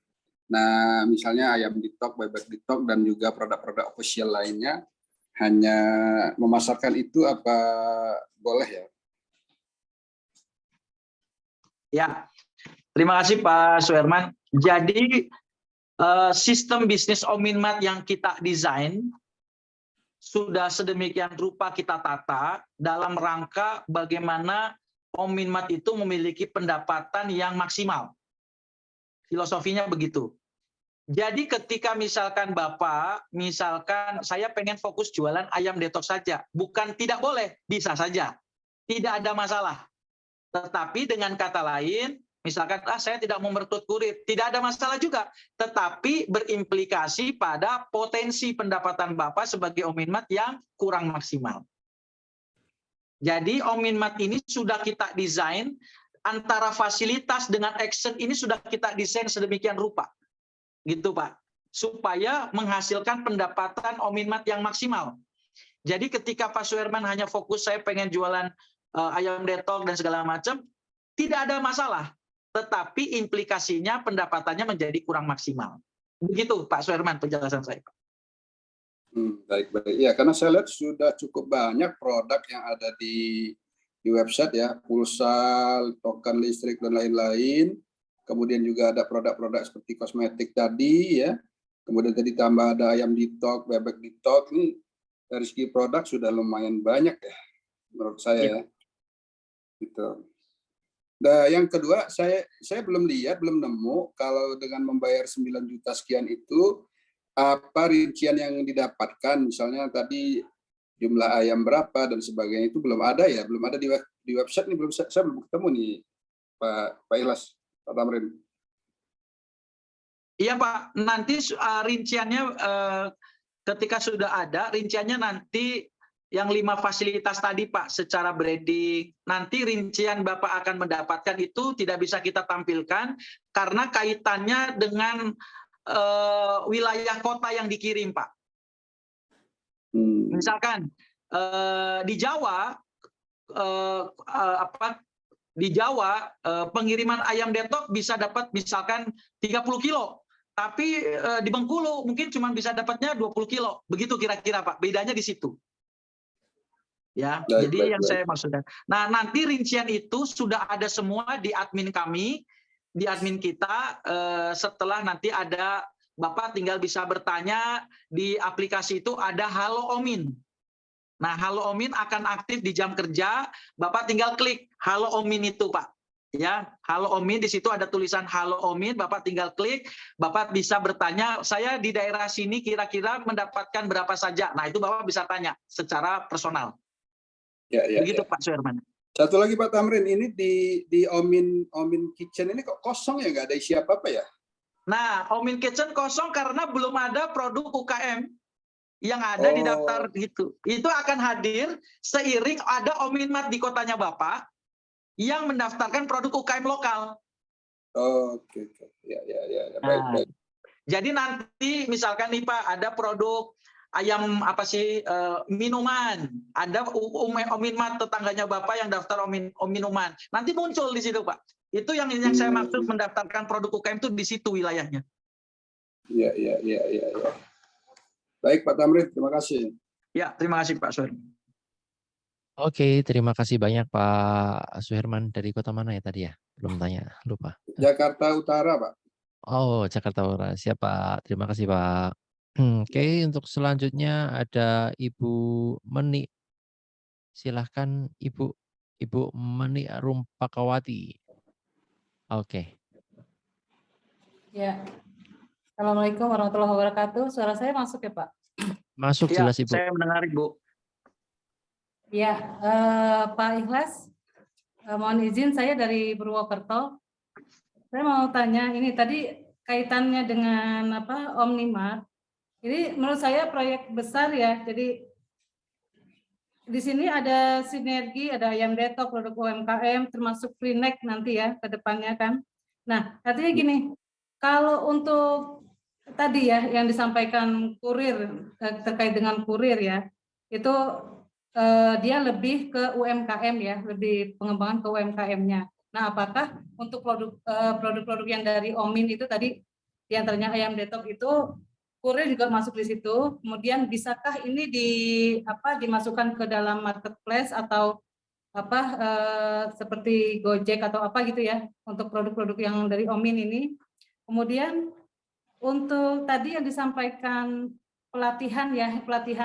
Nah, misalnya ayam ditok, bebek ditok dan juga produk-produk official lainnya hanya memasarkan itu apa boleh ya? Ya. Terima kasih Pak Suherman. Jadi sistem bisnis Ominmart yang kita desain sudah sedemikian rupa kita tata dalam rangka bagaimana Ominmart itu memiliki pendapatan yang maksimal. Filosofinya begitu. Jadi ketika misalkan Bapak, saya pengen fokus jualan ayam detox saja. Bukan tidak boleh, bisa saja. Tidak ada masalah. Tetapi dengan kata lain, misalkan saya tidak mau merekrut kurir, tidak ada masalah juga. Tetapi berimplikasi pada potensi pendapatan Bapak sebagai Ominmart yang kurang maksimal. Jadi Ominmart ini sudah kita desain, antara fasilitas dengan action ini sudah kita desain sedemikian rupa. Gitu Pak. Supaya menghasilkan pendapatan Ominmart yang maksimal. Jadi ketika Pak Suherman hanya fokus saya pengen jualan ayam detox dan segala macam, tidak ada masalah. Tetapi implikasinya pendapatannya menjadi kurang maksimal. Begitu Pak Suherman penjelasan saya. Baik. Ya, karena saya lihat sudah cukup banyak produk yang ada di di website ya, pulsa, token listrik dan lain-lain. Kemudian juga ada produk-produk seperti kosmetik tadi ya. Kemudian tadi tambah ada ayam ditok, bebek ditok. Ini dari segi produk sudah lumayan banyak ya menurut saya ya. Gitu. Nah, yang kedua saya belum lihat, belum nemu kalau dengan membayar 9 juta sekian itu apa rincian yang didapatkan, misalnya tadi jumlah ayam berapa dan sebagainya, itu belum ada ya, belum ada di website nih, saya belum ketemu nih Pak Ikhlas, Pak Tamrin. Iya Pak, nanti rinciannya ketika sudah ada rinciannya nanti yang 5 fasilitas tadi Pak secara branding, nanti rincian Bapak akan mendapatkan itu tidak bisa kita tampilkan karena kaitannya dengan wilayah kota yang dikirim Pak. Misalkan di Jawa pengiriman ayam detok bisa dapat misalkan 30 kilo, tapi di Bengkulu mungkin cuma bisa dapatnya 20 kilo, begitu kira-kira Pak, bedanya di situ. Ya, jadi yang saya maksudkan. Nah, nanti rincian itu sudah ada semua di admin kami, di admin kita. Setelah nanti ada Bapak tinggal bisa bertanya di aplikasi itu ada Halo Omin. Nah, Halo Omin akan aktif di jam kerja. Bapak tinggal klik Halo Omin itu, Pak. Ya, Halo Omin, di situ ada tulisan Halo Omin. Bapak tinggal klik. Bapak bisa bertanya, saya di daerah sini kira-kira mendapatkan berapa saja. Nah, itu Bapak bisa tanya secara personal. Ya, begitu ya. Pak Suherman. Satu lagi Pak Tamrin, ini di Omin Kitchen ini kok kosong ya, nggak ada isi apa-apa ya? Nah, Omin Kitchen kosong karena belum ada produk UKM yang ada di daftar gitu. Itu akan hadir seiring ada Ominmart di kotanya Bapak yang mendaftarkan produk UKM lokal. Oke. Ya. Baik. Jadi nanti misalkan nih Pak, ada produk ayam minuman, ada Ominmart tetangganya Bapak yang daftar minuman. Nanti muncul di situ Pak. Itu yang saya maksud mendaftarkan produk UKM itu di situ wilayahnya. Iya. Baik Pak Tamrin, terima kasih. Ya, terima kasih Pak Suherman. Oke, terima kasih banyak Pak Suherman. Dari kota mana ya tadi ya? Belum tanya, lupa. Jakarta Utara Pak. Oh, Jakarta Utara. Siap Pak. Terima kasih Pak. Oke, untuk selanjutnya ada Ibu Meni. Silahkan Ibu Meni Rumpakawati. Oke. Ya. Assalamualaikum warahmatullahi wabarakatuh. Suara saya masuk ya Pak? Masuk ya, jelas Ibu. Saya mendengar Ibu. Ya, Pak Ikhlas, mohon izin saya dari Purwokerto. Saya mau tanya ini tadi kaitannya dengan Omnimart. Ini menurut saya proyek besar ya. Jadi di sini ada sinergi, ada ayam detok, produk UMKM, termasuk Freenek nanti ya ke depannya kan. Nah, artinya gini, kalau untuk tadi ya yang disampaikan kurir terkait dengan kurir ya, itu dia lebih ke UMKM ya, lebih pengembangan ke UMKM-nya. Nah, apakah untuk produk-produk yang dari Omin itu tadi diantaranya ayam detok itu kurir juga masuk di situ, kemudian bisakah ini dimasukkan ke dalam marketplace atau seperti Gojek atau apa gitu ya untuk produk-produk yang dari Omin ini. Kemudian untuk tadi yang disampaikan pelatihan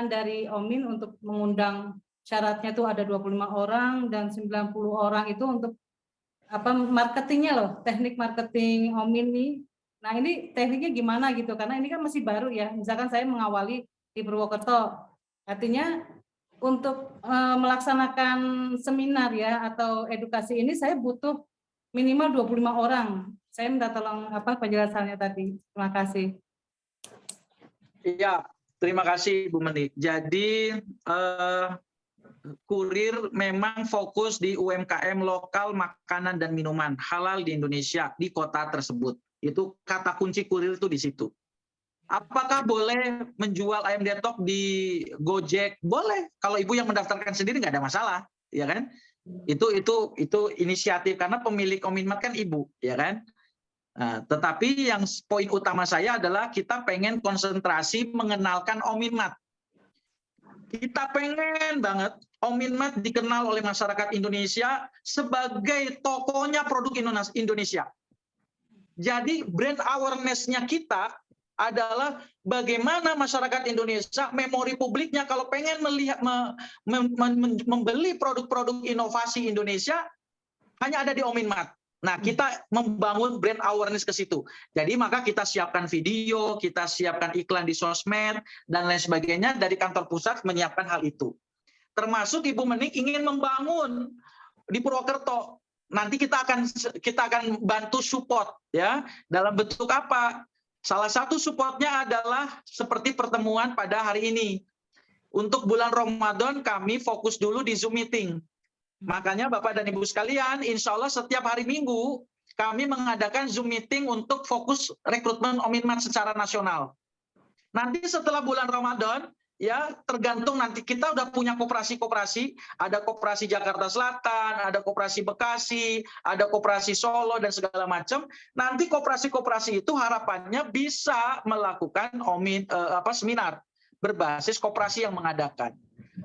dari Omin untuk mengundang syaratnya itu ada 25 orang dan 90 orang itu untuk marketingnya loh, teknik marketing Omin nih. Nah ini tekniknya gimana gitu, karena ini kan masih baru ya, misalkan saya mengawali di Purwokerto, artinya untuk melaksanakan seminar ya atau edukasi ini saya butuh minimal 25 orang. Saya minta tolong penjelasannya tadi, terima kasih. Iya, terima kasih Bu Meni. Jadi kurir memang fokus di UMKM lokal makanan dan minuman halal di Indonesia di kota tersebut. Itu kata kunci kurir itu di situ. Apakah boleh menjual ayam detok di Gojek? Boleh. Kalau ibu yang mendaftarkan sendiri nggak ada masalah, ya kan? Itu inisiatif karena pemilik Ominmart kan ibu, ya kan? Nah, tetapi yang poin utama saya adalah kita pengen konsentrasi mengenalkan Ominmart. Kita pengen banget Ominmat dikenal oleh masyarakat Indonesia sebagai tokonya produk Indonesia. Jadi brand awareness-nya kita adalah bagaimana masyarakat Indonesia, memori publiknya kalau pengen melihat membeli produk-produk inovasi Indonesia hanya ada di Ominmat. Nah, kita membangun brand awareness ke situ. Jadi maka kita siapkan video, kita siapkan iklan di sosmed dan lain sebagainya, dari kantor pusat menyiapkan hal itu. Termasuk Ibu Menik ingin membangun di Purwokerto. Nanti kita akan bantu support ya. Dalam bentuk apa? Salah satu supportnya adalah seperti pertemuan pada hari ini. Untuk bulan Ramadan kami fokus dulu di Zoom meeting. Makanya Bapak dan Ibu sekalian, insya Allah setiap hari Minggu kami mengadakan Zoom meeting untuk fokus rekrutmen Ominmat secara nasional. Nanti setelah bulan Ramadan, ya tergantung nanti kita udah punya koperasi-koperasi, ada koperasi Jakarta Selatan, ada koperasi Bekasi, ada koperasi Solo dan segala macam. Nanti koperasi-koperasi itu harapannya bisa melakukan seminar berbasis koperasi yang mengadakan.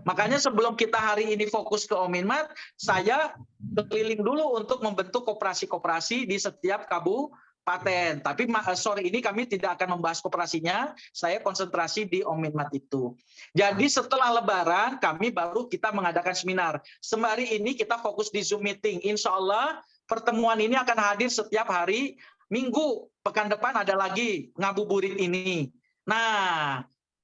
Makanya sebelum kita hari ini fokus ke Ominmat, saya keliling dulu untuk membentuk koperasi-koperasi di setiap kabupaten. Tapi sore ini kami tidak akan membahas koperasinya, saya konsentrasi di Ominmat itu. Jadi setelah Lebaran kami baru kita mengadakan seminar. Sembari ini kita fokus di Zoom meeting. Insya Allah pertemuan ini akan hadir setiap hari Minggu. Pekan depan ada lagi ngabuburit ini. Nah,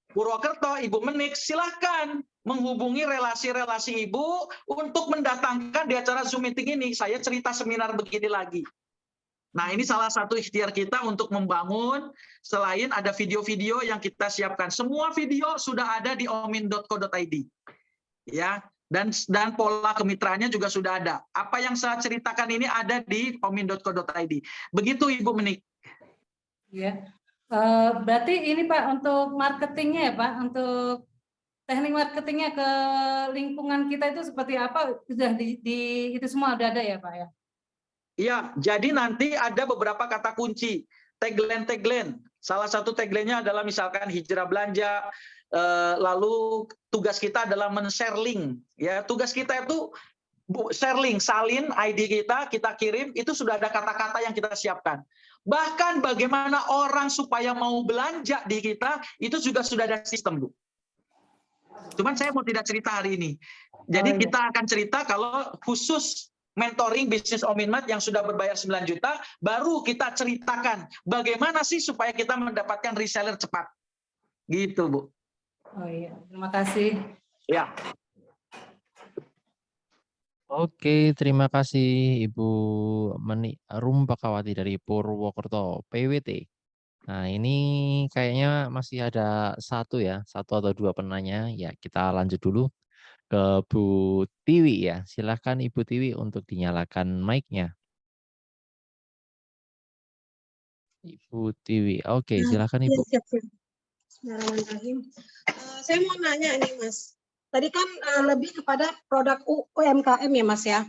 Purwokerto, Ibu Menik, silahkan menghubungi relasi-relasi Ibu untuk mendatangkan di acara Zoom meeting ini. Saya cerita seminar begini lagi. Nah, ini salah satu ikhtiar kita untuk membangun, selain ada video-video yang kita siapkan. Semua video sudah ada di omin.co.id. Ya, dan pola kemitraannya juga sudah ada. Apa yang saya ceritakan ini ada di omin.co.id. Begitu Ibu Menik. Ya. Berarti ini Pak untuk marketingnya ya Pak, untuk teknik marketingnya ke lingkungan kita itu seperti apa? Sudah itu semua udah ada ya Pak ya? Iya, jadi nanti ada beberapa kata kunci, tagline. Salah satu tagline-nya adalah misalkan hijrah belanja, lalu tugas kita adalah men-share link. Ya, tugas kita itu share link, salin ID kita kirim, itu sudah ada kata-kata yang kita siapkan. Bahkan bagaimana orang supaya mau belanja di kita, itu juga sudah ada sistem, Bu. Cuman saya mau tidak cerita hari ini. Jadi kita akan cerita kalau khusus mentoring bisnis Ominmat yang sudah berbayar 9 juta, baru kita ceritakan bagaimana sih supaya kita mendapatkan reseller cepat. Gitu, Bu. Oh iya, terima kasih. Ya. Oke, terima kasih Ibu Menik Rumpakawati dari Purwokerto PWT. Nah, ini kayaknya masih ada satu atau dua penanya. Ya, kita lanjut dulu ke Bu Tiwi ya. Silakan Ibu Tiwi untuk dinyalakan mic-nya. Ibu Tiwi. Oke, silakan Ibu. Siap. Bismillahirrahmanirrahim. Saya mau nanya ini Mas. Tadi kan lebih kepada produk UMKM ya Mas ya.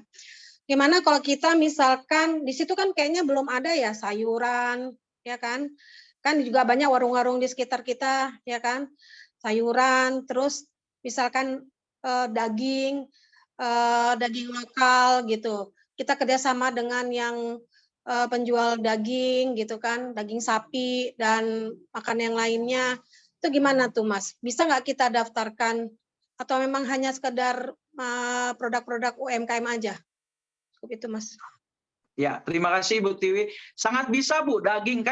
Gimana kalau kita misalkan di situ kan kayaknya belum ada ya sayuran ya kan. Kan juga banyak warung-warung di sekitar kita ya kan. Sayuran terus misalkan daging lokal gitu. Kita kerjasama dengan yang penjual daging gitu kan, daging sapi dan makan yang lainnya. Itu gimana tuh Mas? Bisa nggak kita daftarkan atau memang hanya sekedar produk-produk UMKM aja? Cukup itu Mas. Ya, terima kasih Bu Tiwi. Sangat bisa Bu, daging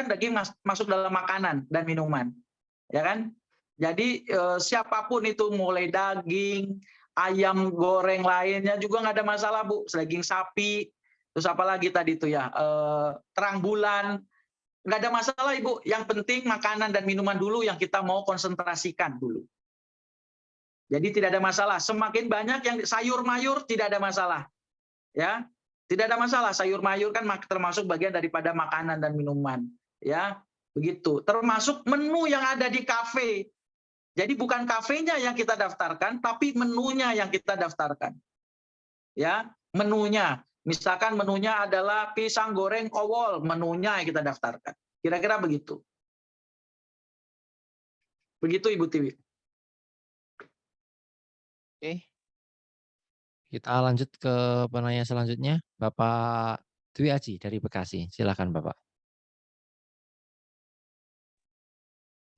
masuk dalam makanan dan minuman. Ya kan? Jadi siapapun itu mulai daging, ayam goreng lainnya juga nggak ada masalah Bu. Daging sapi, terus apa lagi tadi itu ya, terang bulan, nggak ada masalah Ibu. Yang penting makanan dan minuman dulu yang kita mau konsentrasikan dulu. Jadi tidak ada masalah. Semakin banyak yang sayur mayur tidak ada masalah. Ya, tidak ada masalah. Sayur mayur kan termasuk bagian daripada makanan dan minuman. Ya, begitu. Termasuk menu yang ada di kafe. Jadi bukan kafenya yang kita daftarkan, tapi menunya yang kita daftarkan. Ya, menunya. Misalkan menunya adalah pisang goreng owol, menunya yang kita daftarkan. Kira-kira begitu. Begitu Ibu Tiwi. Oke, kita lanjut ke penanya selanjutnya, Bapak Dwi Aji dari Bekasi. Silakan Bapak.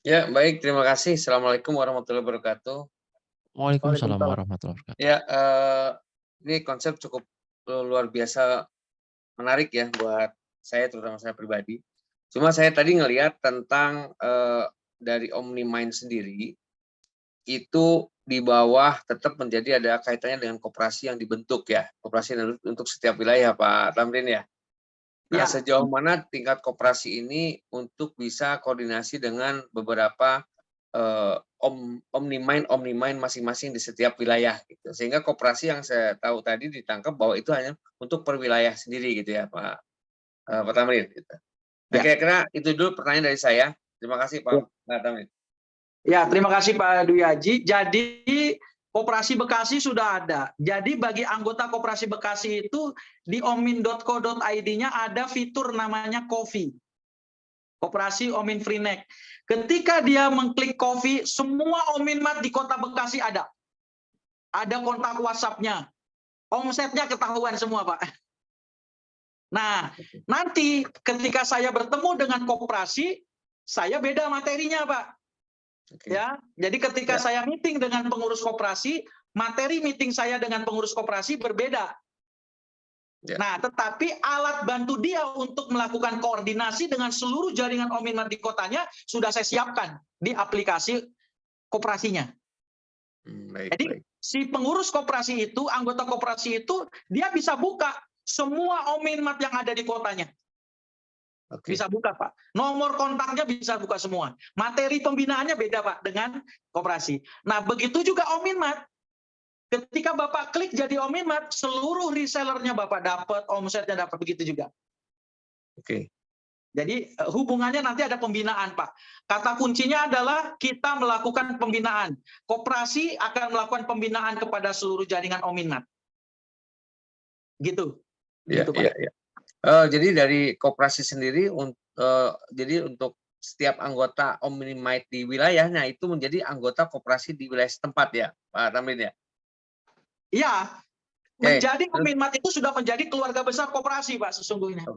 Ya, baik. Terima kasih. Assalamualaikum warahmatullahi wabarakatuh. Waalaikumsalam warahmatullahi wabarakatuh. Ya, ini konsep cukup luar biasa menarik ya buat saya, terutama saya pribadi. Cuma saya tadi ngelihat tentang dari OmniMind sendiri, itu di bawah tetap menjadi ada kaitannya dengan koperasi yang dibentuk ya, koperasi untuk setiap wilayah Pak Tamrin ya. Nah, sejauh mana tingkat koperasi ini untuk bisa koordinasi dengan beberapa OmniMind masing-masing di setiap wilayah gitu. Sehingga koperasi yang saya tahu tadi ditangkap bahwa itu hanya untuk per wilayah sendiri gitu ya Pak Tamrin gitu. Nah, kira-kira itu dulu pertanyaan dari saya. Terima kasih Pak Tamrin. Ya, terima kasih Pak Dwi Aji. Jadi Koperasi Bekasi sudah ada. Jadi bagi anggota Koperasi Bekasi itu di omin.co.id-nya ada fitur namanya Coffee. Koperasi Omin Freenet. Ketika dia mengklik Coffee, semua Ominmat di Kota Bekasi ada. Ada kontak WhatsApp-nya. Omsetnya ketahuan semua, Pak. Nah, nanti ketika saya bertemu dengan koperasi, saya beda materinya, Pak. Ya, jadi ketika saya meeting dengan pengurus koperasi, materi meeting saya dengan pengurus koperasi berbeda. Nah, tetapi alat bantu dia untuk melakukan koordinasi dengan seluruh jaringan Ominmat di kotanya sudah saya siapkan di aplikasi koperasinya. Jadi si pengurus koperasi itu, anggota koperasi itu, dia bisa buka semua Ominmat yang ada di kotanya. Bisa buka Pak. Nomor kontaknya bisa buka semua. Materi pembinaannya beda Pak dengan koperasi. Nah begitu juga Ominmat. Ketika Bapak klik jadi Ominmat, seluruh resellernya Bapak dapat, omsetnya dapat, begitu juga. Jadi hubungannya nanti ada pembinaan Pak. Kata kuncinya adalah kita melakukan pembinaan. Koperasi akan melakukan pembinaan kepada seluruh jaringan Ominmat. Gitu. Gitu Pak. Jadi dari koperasi sendiri, jadi untuk setiap anggota OmniMind di wilayahnya itu menjadi anggota koperasi di wilayah setempat ya, Pak Tamrin ya? Iya, menjadi OmniMind itu sudah menjadi keluarga besar koperasi Pak sesungguhnya.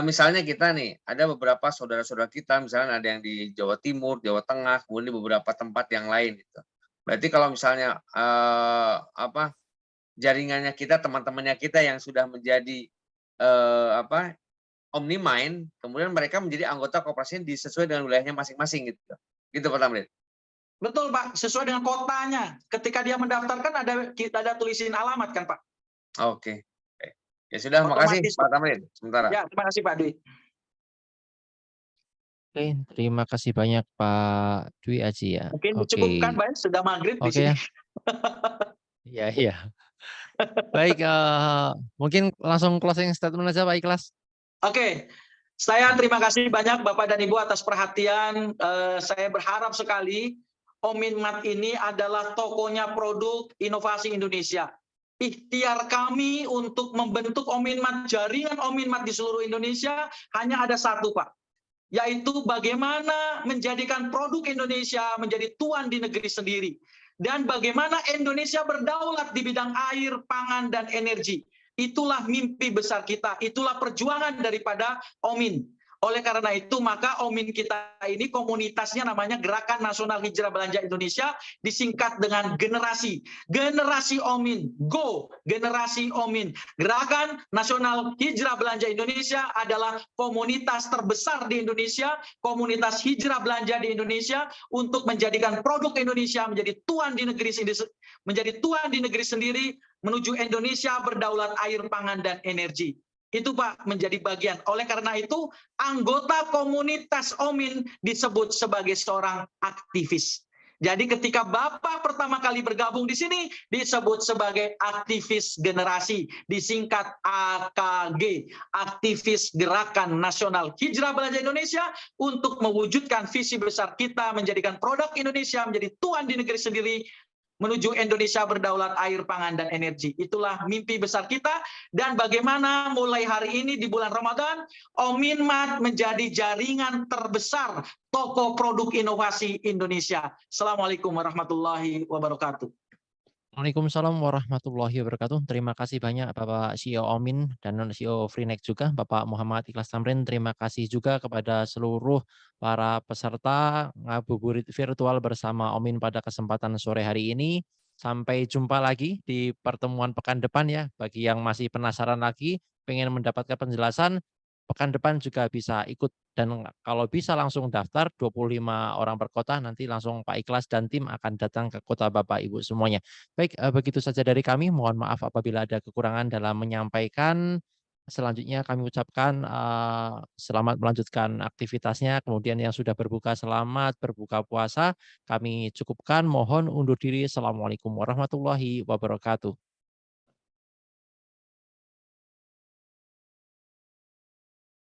Misalnya kita nih, ada beberapa saudara-saudara kita, misalnya ada yang di Jawa Timur, Jawa Tengah, kemudian di beberapa tempat yang lain. Gitu. Berarti kalau misalnya jaringannya kita, teman-temannya kita yang sudah menjadi OmniMind, kemudian mereka menjadi anggota koperasi sesuai dengan wilayahnya masing-masing gitu. Gitu Pak Tamrin. Betul Pak, sesuai dengan kotanya. Ketika dia mendaftarkan ada tulisin alamat kan Pak. Oke. Ya sudah, makasih Pak Tamrin. Sementara. Ya, terima kasih Pak Dwi. Oke, terima kasih banyak Pak Dwi Aji ya. Mungkin dicukupkan Pak, sudah maghrib di sini. Iya. Baik, mungkin langsung closing statement aja Pak Ikhlas. Oke, saya terima kasih banyak Bapak dan Ibu atas perhatian. Saya berharap sekali Ominmat ini adalah tokonya produk inovasi Indonesia. Ikhtiar kami untuk membentuk Ominmat, jaringan Ominmat di seluruh Indonesia hanya ada satu Pak, yaitu bagaimana menjadikan produk Indonesia menjadi tuan di negeri sendiri. Dan bagaimana Indonesia berdaulat di bidang air, pangan, dan energi. Itulah mimpi besar kita, itulah perjuangan daripada Omin. Oleh karena itu, maka Omin kita ini komunitasnya namanya Gerakan Nasional Hijrah Belanja Indonesia, disingkat dengan generasi. Generasi Omin, Go! Generasi Omin. Gerakan Nasional Hijrah Belanja Indonesia adalah komunitas terbesar di Indonesia, komunitas hijrah belanja di Indonesia untuk menjadikan produk Indonesia menjadi tuan di negeri sendiri, menuju Indonesia berdaulat air, pangan, dan energi. Itu Pak menjadi bagian. Oleh karena itu, anggota komunitas Omin disebut sebagai seorang aktivis. Jadi ketika Bapak pertama kali bergabung di sini disebut sebagai aktivis generasi, disingkat AKG, aktivis Gerakan Nasional Hijrah Belanja Indonesia, untuk mewujudkan visi besar kita menjadikan produk Indonesia menjadi tuan di negeri sendiri, menuju Indonesia berdaulat air, pangan, dan energi. Itulah mimpi besar kita, dan bagaimana mulai hari ini di bulan Ramadan, Ominmat menjadi jaringan terbesar toko produk inovasi Indonesia. Assalamualaikum warahmatullahi wabarakatuh. Waalaikumsalam warahmatullahi wabarakatuh. Terima kasih banyak Bapak CEO Omin dan CEO Freenet juga, Bapak Muhammad Ikhlas Tamrin. Terima kasih juga kepada seluruh para peserta ngabuburit virtual bersama Omin pada kesempatan sore hari ini. Sampai jumpa lagi di pertemuan pekan depan ya. Bagi yang masih penasaran lagi, pengen mendapatkan penjelasan, pekan depan juga bisa ikut dan kalau bisa langsung daftar 25 orang per kota, nanti langsung Pak Ikhlas dan tim akan datang ke kota Bapak Ibu semuanya. Baik, begitu saja dari kami. Mohon maaf apabila ada kekurangan dalam menyampaikan. Selanjutnya kami ucapkan selamat melanjutkan aktivitasnya. Kemudian yang sudah berbuka, selamat berbuka puasa. Kami cukupkan, mohon undur diri. Assalamualaikum warahmatullahi wabarakatuh.